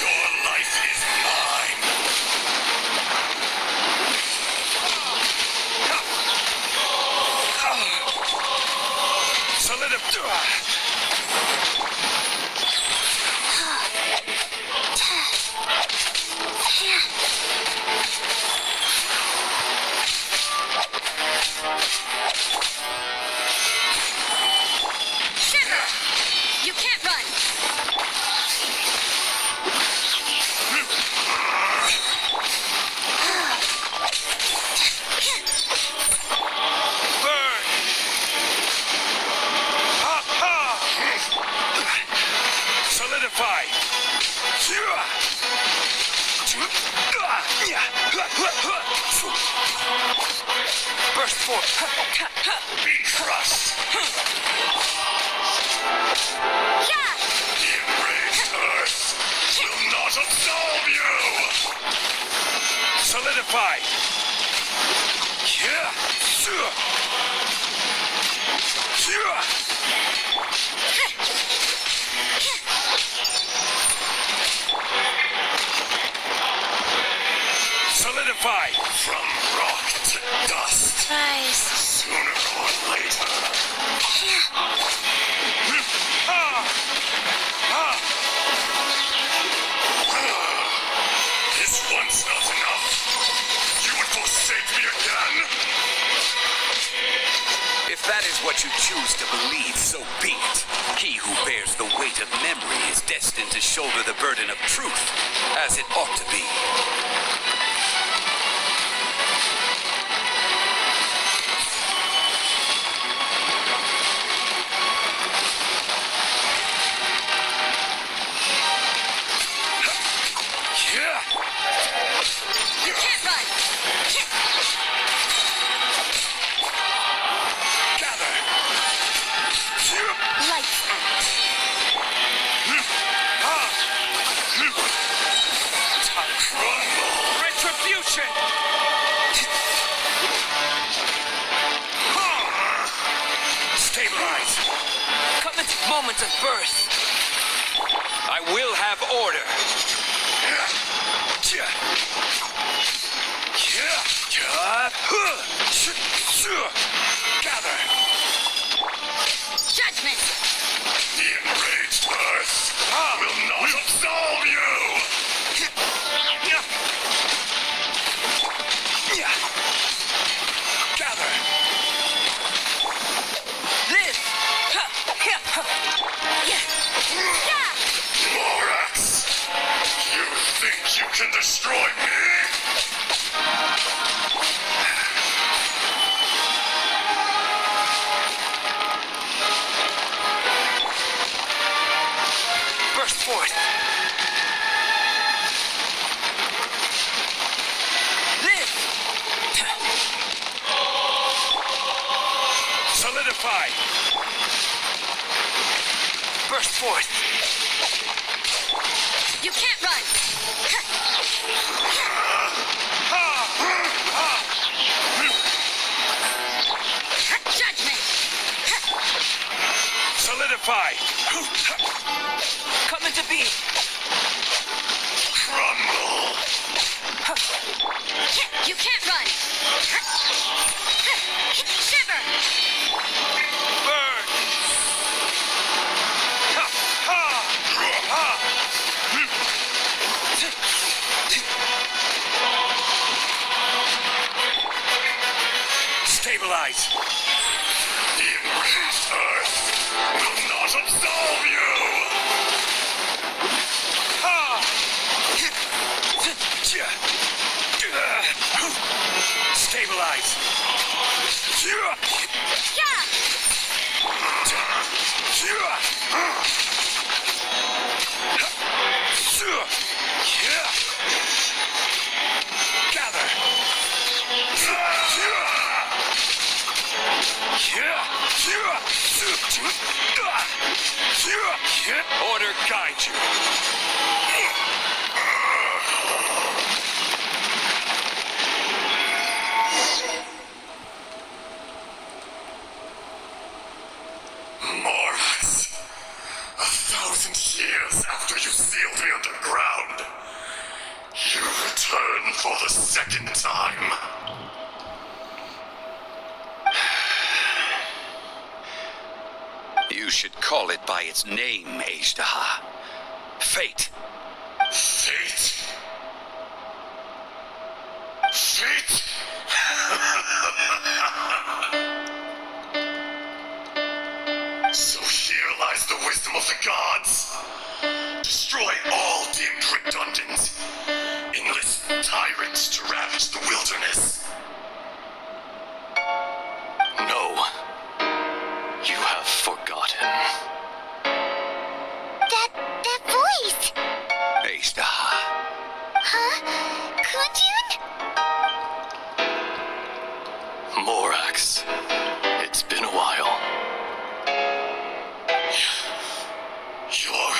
Your life is mine. You can't run! Solidify! Burst forth! Be crushed! The enraged earth will not absolve you! Solidify! Solidify! From rock to dust. Rise. Sooner or later. This one's not enough. You would forsake me again? If that is what you choose to believe, so be it. He who bears the weight of memory is destined to shoulder the burden of truth, as it ought to be. You can't run! Gather! Stabilize. Cognitive moments of birth. I will have order. Gather. Judgment! The enraged earth will not absolve you! Gather. Live! Morax! You think you can destroy me? Burst forth! Live! Solidify! Burst forth! You can't run! Judgment! Solidify! Come into being! Crumble! You can't run! Shiver! Burn! Stabilize! The enraged earth will not absolve you! Stabilize! Gather! Order guide you. Morax, 1,000 years after you sealed me underground, you return for the second time. You should call it by its name, Ajdaha. Fate. Fate? Fate? So here lies the wisdom of the gods. Destroy all the Imprick dungeons. Enlist tyrants to ravage the wilderness. No. You have forgotten. That voice! Ajdaha. Huh? Kunjun? Morax. It's been a while. You're...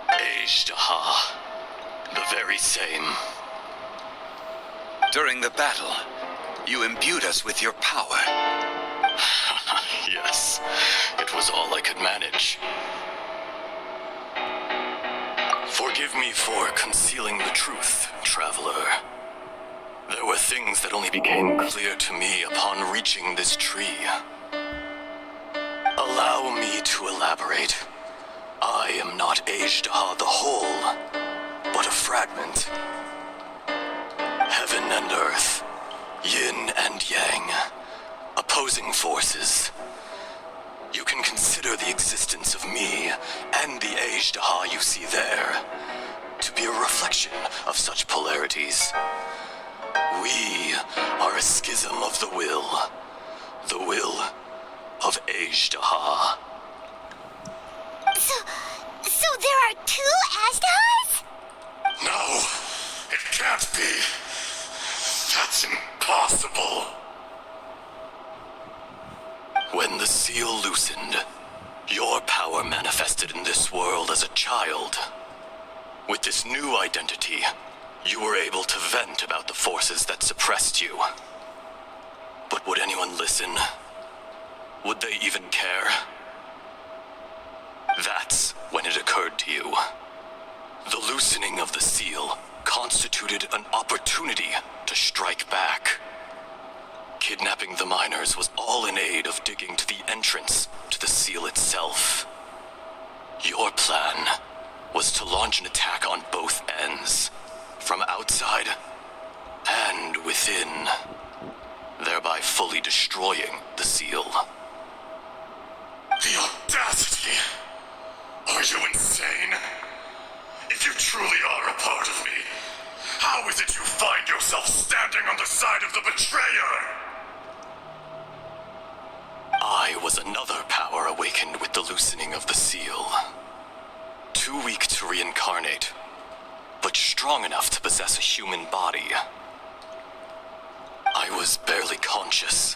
Ajdaha. The very same. During the battle, you imbued us with your power. Yes, it was all I could manage. Forgive me for concealing the truth, traveler. There were things that only became clear to me upon reaching this tree. Allow me to elaborate. I am not Ajdaha the whole, but a fragment. Heaven and earth, yin and yang, opposing forces. You can consider the existence of me and the Ajdaha you see there to be a reflection of such polarities. We are a schism of the will of Ajdaha. So there are two Ajdahas? No, it can't be. That's impossible. When the seal loosened, your power manifested in this world as a child. With this new identity, You were able to vent about the forces that suppressed you. But would anyone listen? Would they even care? That's when it occurred to you. The loosening of the seal constituted an opportunity to strike back. Kidnapping the miners was all in aid of digging to the entrance to the seal itself. Your plan was to launch an attack on both ends, from outside and within, thereby fully destroying the seal. The audacity! Are you insane? If you truly are a part of me, how is it you find yourself standing on the side of the betrayer? I was another power awakened with the loosening of the seal. Too weak to reincarnate, but strong enough to possess a human body. I was barely conscious.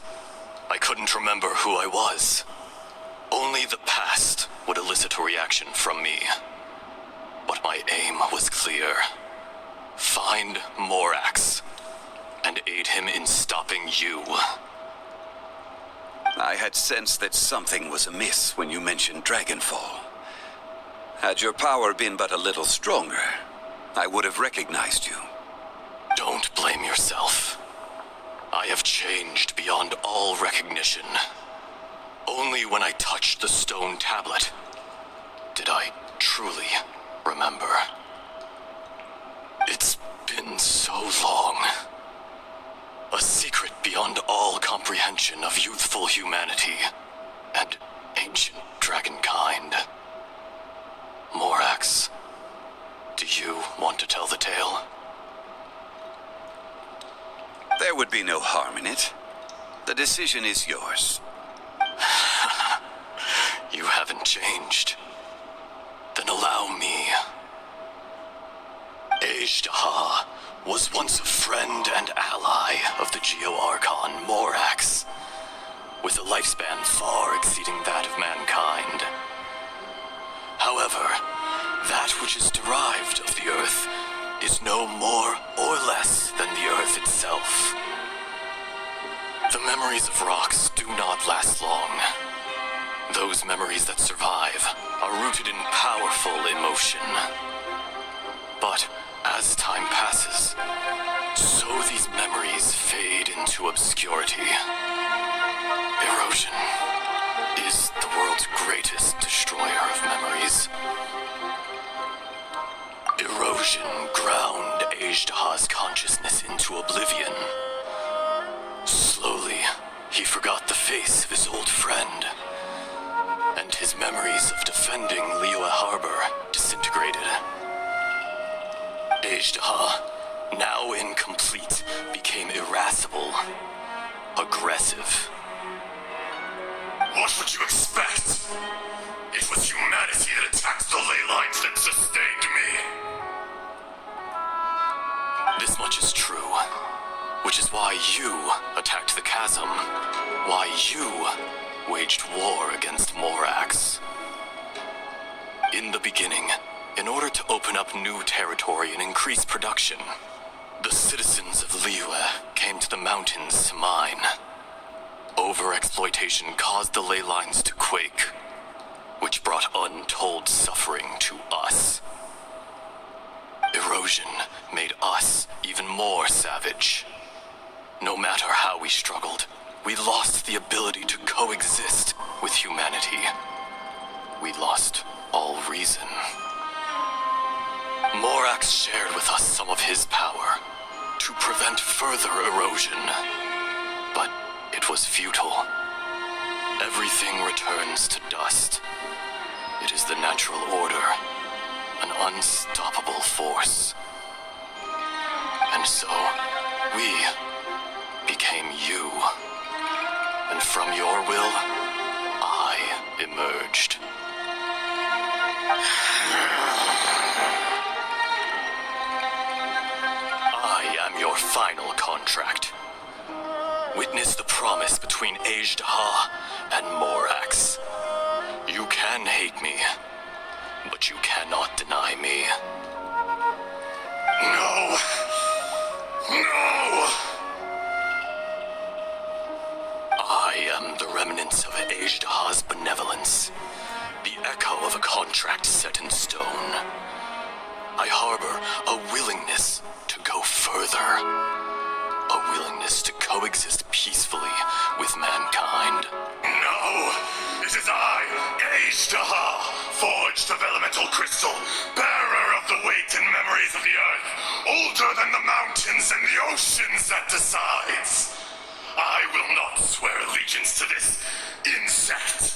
I couldn't remember who I was. Only the past would elicit a reaction from me. But my aim was clear. Find Morax and aid him in stopping you. I had sensed that something was amiss when you mentioned Dragonfall. Had your power been but a little stronger, I would have recognized you. Don't blame yourself. I have changed beyond all recognition. Only when I touched the stone tablet did I truly remember. It's been so long. A secret beyond all comprehension of youthful humanity and ancient dragonkind. Morax, do you want to tell the tale? There would be no harm in it. The decision is yours. You haven't changed. Then allow me. Ejdaha was once a friend and ally of the Geo-Archon Morax, with a lifespan far exceeding that of mankind. However, that which is derived of the Earth is no more or less than the Earth itself. The memories of rocks do not last long. Those memories that survive are rooted in powerful emotion. But as time passes, so these memories fade into obscurity. Erosion is the world's greatest destroyer of memories. Erosion ground Ejdaha's consciousness into oblivion. Slowly, he forgot the face of his old friend, and his memories of defending Liyue Harbor disintegrated. Ejdaha, now incomplete, became irascible, aggressive. What would you expect? It was humanity that attacked the ley lines that sustained me. This much is true, which is why you attacked the chasm, why you waged war against Morax. In the beginning, in order to open up new territory and increase production, the citizens of Liyue came to the mountains to mine. Overexploitation caused the ley lines to quake, which brought untold suffering to us. Erosion made us even more savage. No matter how we struggled, we lost the ability to coexist with humanity. We lost all reason. Morax shared with us some of his power to prevent further erosion, but it was futile. Everything returns to dust. It is the natural order, an unstoppable force. And so, we became you. And from your will, I emerged. I am your final contract. Witness the promise between Ejdaha and Morax. You can hate me, but you cannot deny me. No. No! I am the remnants of Ajdaha's benevolence, the echo of a contract set in stone. I harbor a willingness to go further, a willingness to coexist peacefully with mankind. No! It is I, Ajdaha, forged of elemental crystal, bearer of the weight and memories of the earth, older than the mountains and the oceans that decides. I will not swear allegiance to this insect.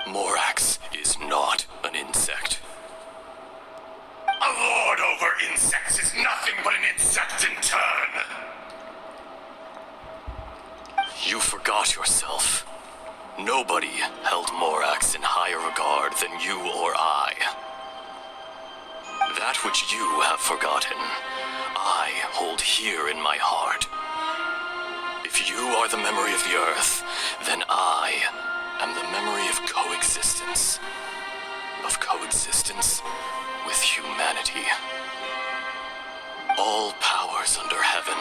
Morax is not an insect. A lord over insects is nothing but an insect in turn. You forgot yourself. Nobody held Morax in higher regard than you or I. That which you have forgotten, I hold here in my heart. If you are the memory of the earth, then I am the memory of coexistence. Of coexistence with humanity. All powers under heaven,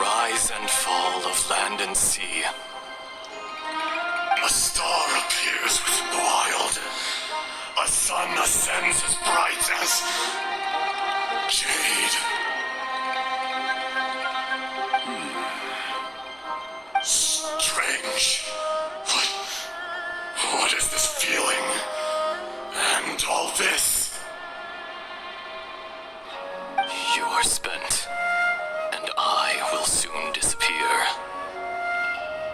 rise and fall of land and sea. A star appears within the wild. A sun ascends as bright as jade. Strange. What is this feeling? And all this? You are spent, and I will soon disappear.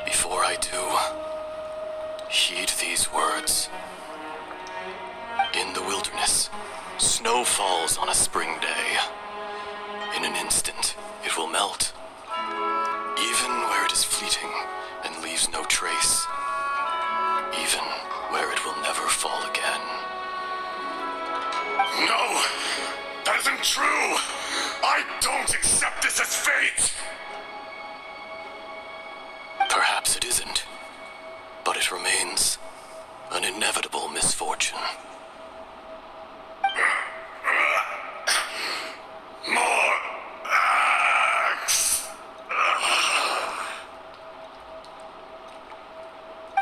Before I do, heed these words. In the wilderness, snow falls on a spring day. In an instant, it will melt. Even where it is fleeting and leaves no trace. Even where it will never fall again. No! That isn't true! I don't accept this as fate! Perhaps it isn't, but it remains an inevitable misfortune. More axe!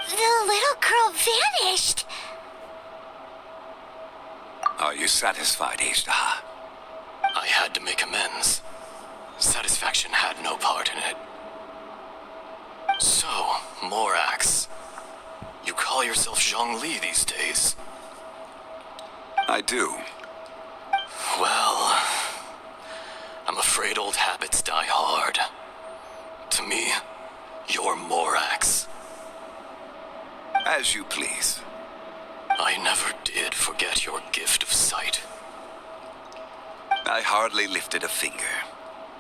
The little girl vanished. Are you satisfied, Ajdaha? I had to make amends. Satisfaction had no part in it. So, Morax, you call yourself Zhongli these days? I do. Well, I'm afraid old habits die hard. To me, you're Morax. As you please. I never did forget your gift of sight. I hardly lifted a finger.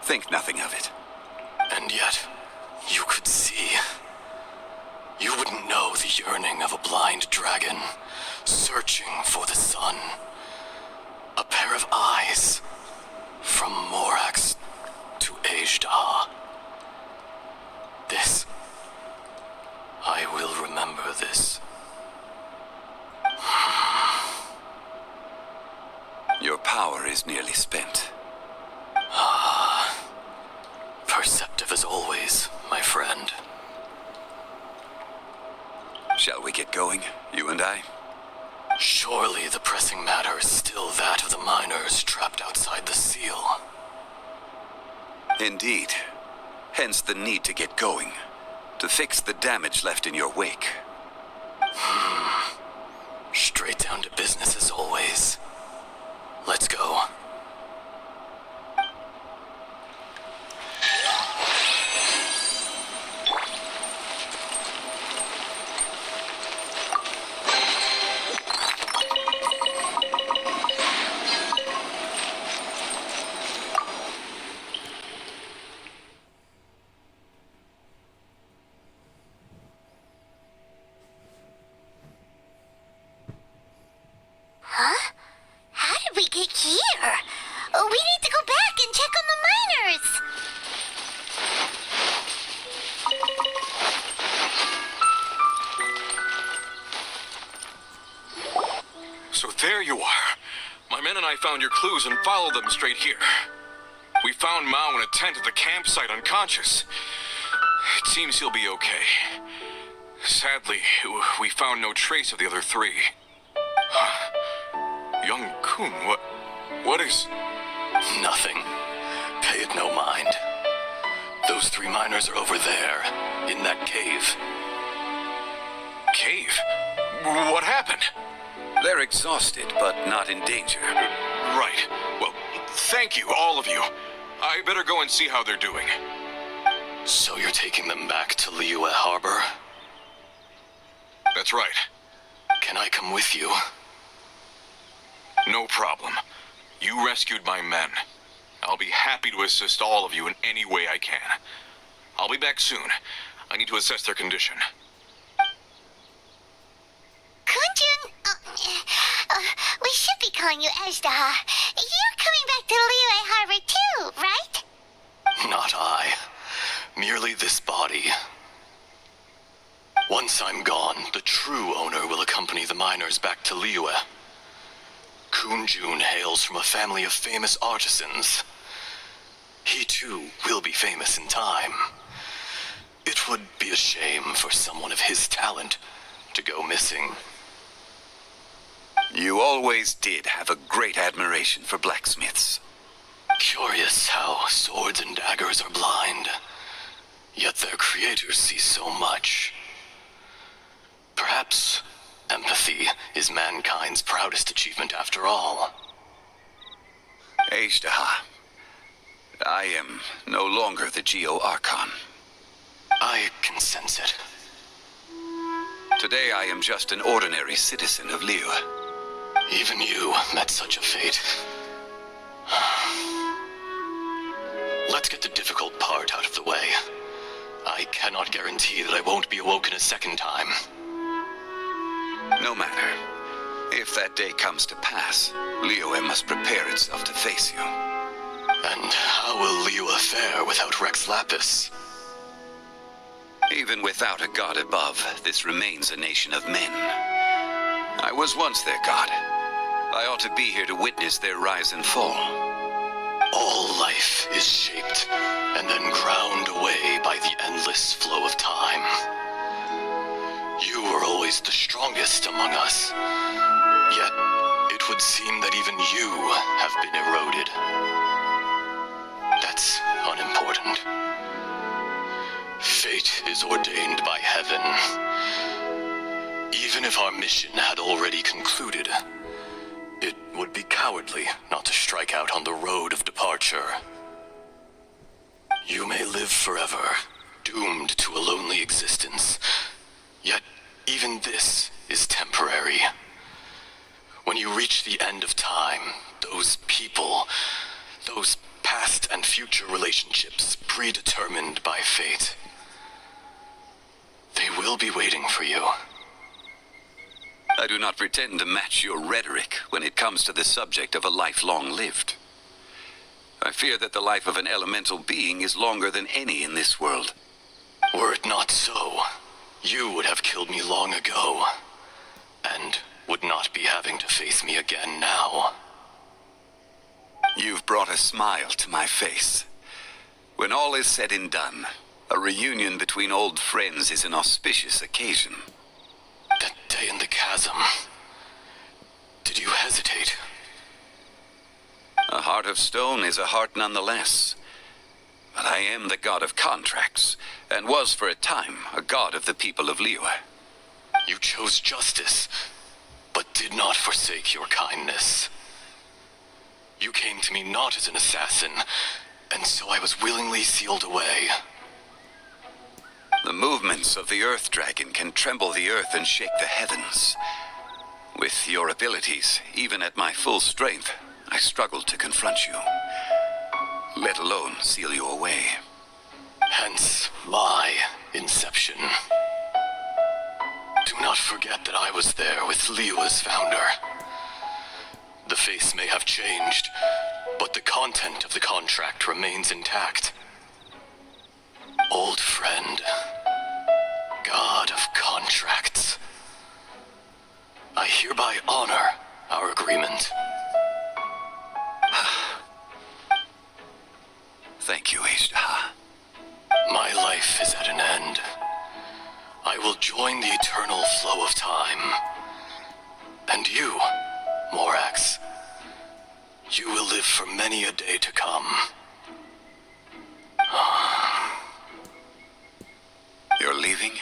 Think nothing of it. And yet, you could see. You wouldn't know the yearning of a blind dragon, searching for the sun. A pair of eyes, from Morax to Ajdaha. This, I will remember this. Your power is nearly spent. Perceptive as always, my friend. Shall we get going, you and I? Surely the pressing matter is still that of the miners trapped outside the seal. Indeed. Hence the need to get going. To fix the damage left in your wake. Straight down to business as always. Let's go. Huh? How did we get here? We need to go back and check on the miners. So there you are. My men and I found your clues and followed them straight here. We found Mao in a tent at the campsite unconscious. It seems he'll be okay. Sadly, we found no trace of the other three. Huh? Young Kun, what is... Nothing. Pay it no mind. Those 3 miners are over there, in that cave. Cave? What happened? They're exhausted, but not in danger. Right. Well, thank you, all of you. I better go and see how they're doing. So you're taking them back to Liyue Harbor? That's right. Can I come with you? No problem. You rescued my men. I'll be happy to assist all of you in any way I can. I'll be back soon. I need to assess their condition. Kunjun, we should be calling you Ezdaha. You're coming back to Liyue Harbor too, right? Not I. Merely this body. Once I'm gone, the true owner will accompany the miners back to Liyue. Kunjun hails from a family of famous artisans. He too will be famous in time. It would be a shame for someone of his talent to go missing. You always did have a great admiration for blacksmiths. Curious how swords and daggers are blind, yet their creators see so much. Perhaps empathy is mankind's proudest achievement after all. Ezdaha, I am no longer the Geo-Archon. I can sense it. Today I am just an ordinary citizen of Liyue. Even you met such a fate. Let's get the difficult part out of the way. I cannot guarantee that I won't be awoken a second time. No matter. If that day comes to pass, Liyue must prepare itself to face you. And how will Liyue fare without Rex Lapis? Even without a god above, this remains a nation of men. I was once their god. I ought to be here to witness their rise and fall. All life is shaped and then ground away by the endless flow of time. You were always the strongest among us, yet it would seem that even you have been eroded. That's unimportant. Fate is ordained by heaven. Even if our mission had already concluded, it would be cowardly not to strike out on the road of departure. You may live forever, doomed to a lonely existence. Yet, even this is temporary. When you reach the end of time, those people, those past and future relationships predetermined by fate, they will be waiting for you. I do not pretend to match your rhetoric when it comes to the subject of a life long lived. I fear that the life of an elemental being is longer than any in this world. Were it not so, you would have killed me long ago, and would not be having to face me again now. You've brought a smile to my face. When all is said and done, a reunion between old friends is an auspicious occasion. That day in the chasm, did you hesitate? A heart of stone is a heart nonetheless. But I am the god of contracts, and was for a time a god of the people of Liyue. You chose justice, but did not forsake your kindness. You came to me not as an assassin, and so I was willingly sealed away. The movements of the Earth Dragon can tremble the earth and shake the heavens. With your abilities, even at my full strength, I struggled to confront you, let alone seal you away. Hence my inception. Do not forget that I was there with Liyue's founder. The face may have changed, but the content of the contract remains intact. Old friend, god of contracts, I hereby honor our agreement. live for many a day to come. You're leaving?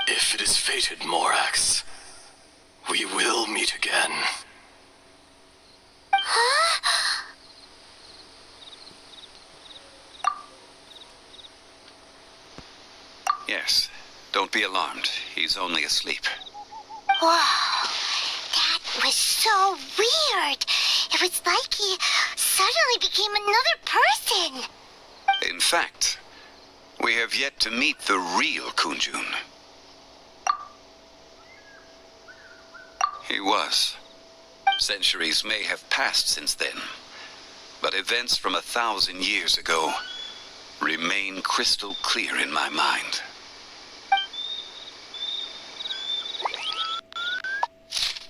If it is fated, Morax, we will meet again. Yes. Don't be alarmed. He's only asleep. Whoa, that was so weird. It was like he suddenly became another person. In fact, we have yet to meet the real Kunjun. He was. Centuries may have passed since then, but events from 1,000 years ago remain crystal clear in my mind.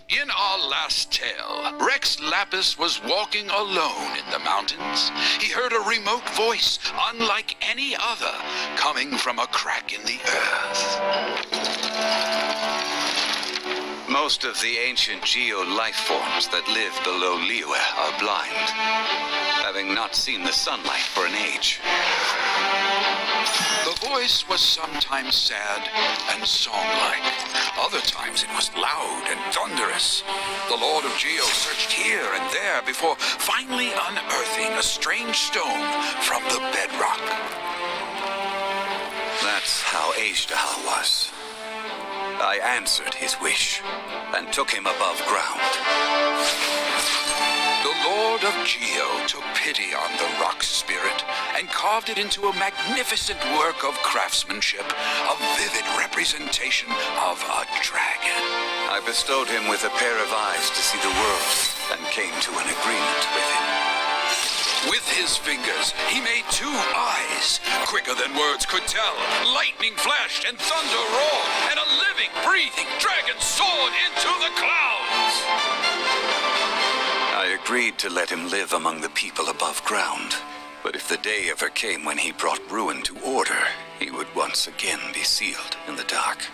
In our last tale, Rex Lapis was walking alone in the mountains. He heard a remote voice, unlike any other, coming from a crack in the earth. Most of the ancient geo-life forms that live below Liyue are blind, having not seen the sunlight for an age. The voice was sometimes sad and song-like. Other times it was loud and thunderous. The Lord of Geo searched here and there before finally unearthing a strange stone from the bedrock. That's how Azhdaha was. I answered his wish and took him above ground. The Lord of Geo took pity on the rock spirit and carved it into a magnificent work of craftsmanship, a vivid representation of a dragon. I bestowed him with a pair of eyes to see the world and came to an agreement with him. With his fingers, he made 2 eyes. Quicker than words could tell, lightning flashed and thunder roared, and a living, breathing dragon soared into the clouds. I agreed to let him live among the people above ground, but if the day ever came when he brought ruin to order, he would once again be sealed in the dark.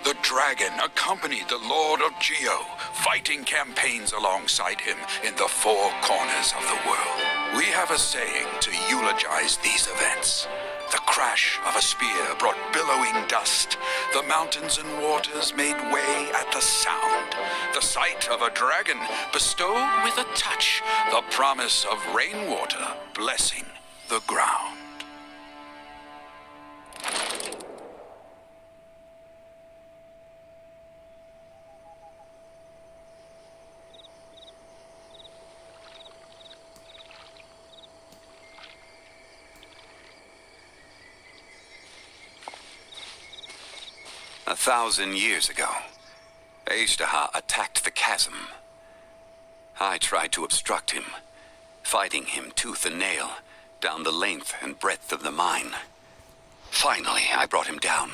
The dragon accompanied the Lord of Geo, fighting campaigns alongside him in the 4 corners of the world. We have a saying to eulogize these events. The crash of a spear brought billowing dust. The mountains and waters made way at the sound. The sight of a dragon bestowed with a touch the promise of rainwater blessing the ground. A 1,000 years ago, Azhdaha attacked the chasm. I tried to obstruct him, fighting him tooth and nail down the length and breadth of the mine. Finally, I brought him down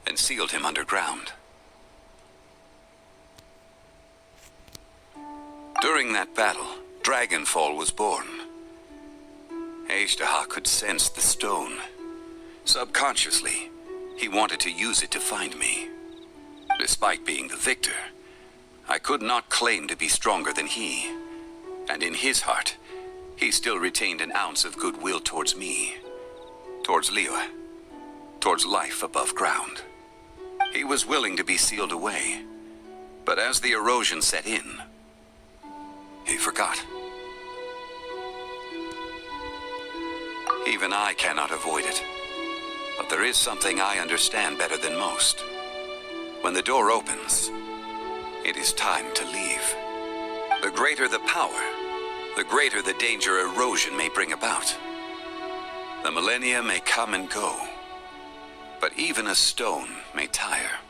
and sealed him underground. During that battle, Dragonfall was born. Azhdaha could sense the stone. Subconsciously, he wanted to use it to find me. Despite being the victor, I could not claim to be stronger than he. And in his heart, he still retained an ounce of goodwill towards me, towards Liyue, towards life above ground. He was willing to be sealed away, but as the erosion set in, he forgot. Even I cannot avoid it. But there is something I understand better than most. When the door opens, it is time to leave. The greater the power, the greater the danger erosion may bring about. The millennia may come and go, but even a stone may tire.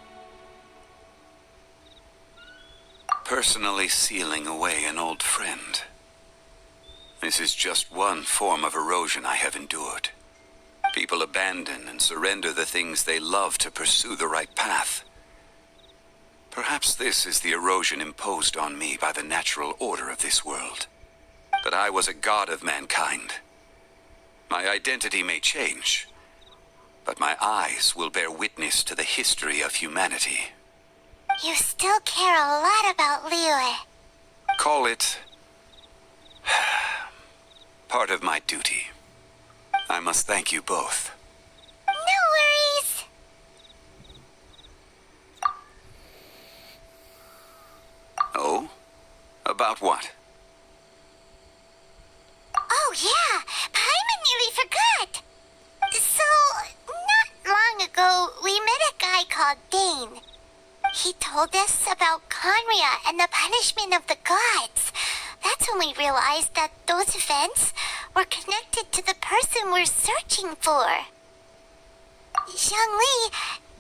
Personally sealing away an old friend. This is just one form of erosion I have endured. People abandon and surrender the things they love to pursue the right path. Perhaps this is the erosion imposed on me by the natural order of this world. That I was a god of mankind. My identity may change, but my eyes will bear witness to the history of humanity. You still care a lot about Liyue. Call it part of my duty. I must thank you both. No worries. Oh? About what? Oh yeah, Paimon nearly forgot. So, not long ago, we met a guy called Dane. He told us about Conria and the punishment of the gods. That's when we realized that those events were connected to the person we're searching for. Zhongli,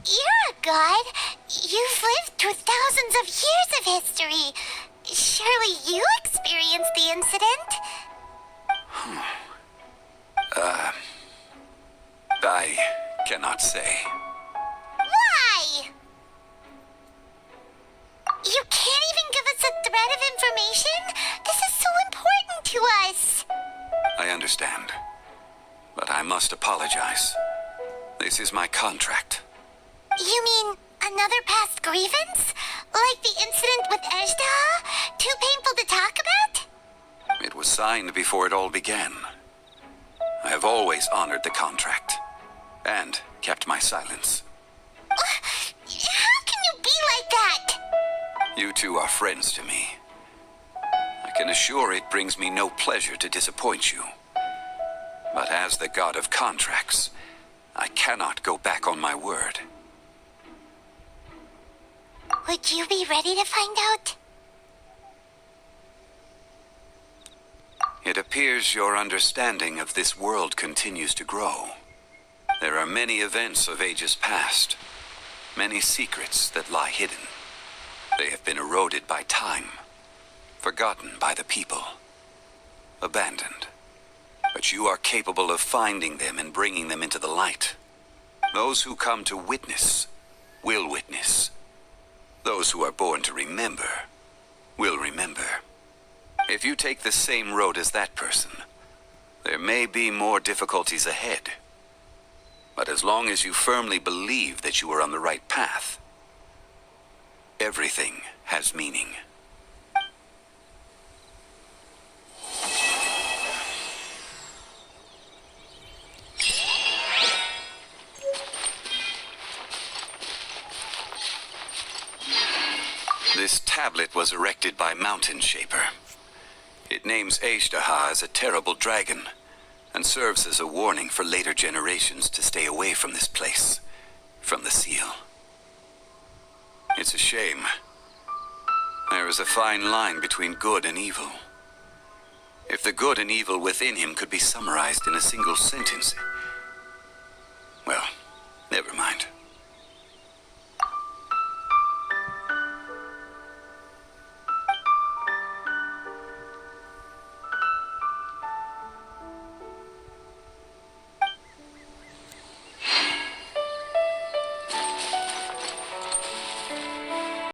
you're a god. You've lived through thousands of years of history. Surely you experienced the incident? I cannot say. Why? You can't even give us a thread of information? This is so important to us. I understand. But I must apologize. This is my contract. You mean another past grievance? Like the incident with Ejda? Too painful to talk about? It was signed before it all began. I have always honored the contract. And kept my silence. How can you be like that? You two are friends to me. I can assure it brings me no pleasure to disappoint you. But as the god of contracts, I cannot go back on my word. Would you be ready to find out? It appears your understanding of this world continues to grow. There are many events of ages past, many secrets that lie hidden. They have been eroded by time, forgotten by the people, abandoned. But you are capable of finding them and bringing them into the light. Those who come to witness will witness. Those who are born to remember will remember. If you take the same road as that person, there may be more difficulties ahead. But as long as you firmly believe that you are on the right path, everything has meaning. This tablet was erected by Mountain Shaper. It names Ejdaha as a terrible dragon, and serves as a warning for later generations to stay away from this place, from the seal. It's a shame. There is a fine line between good and evil. If the good and evil within him could be summarized in a single sentence... Well, never mind.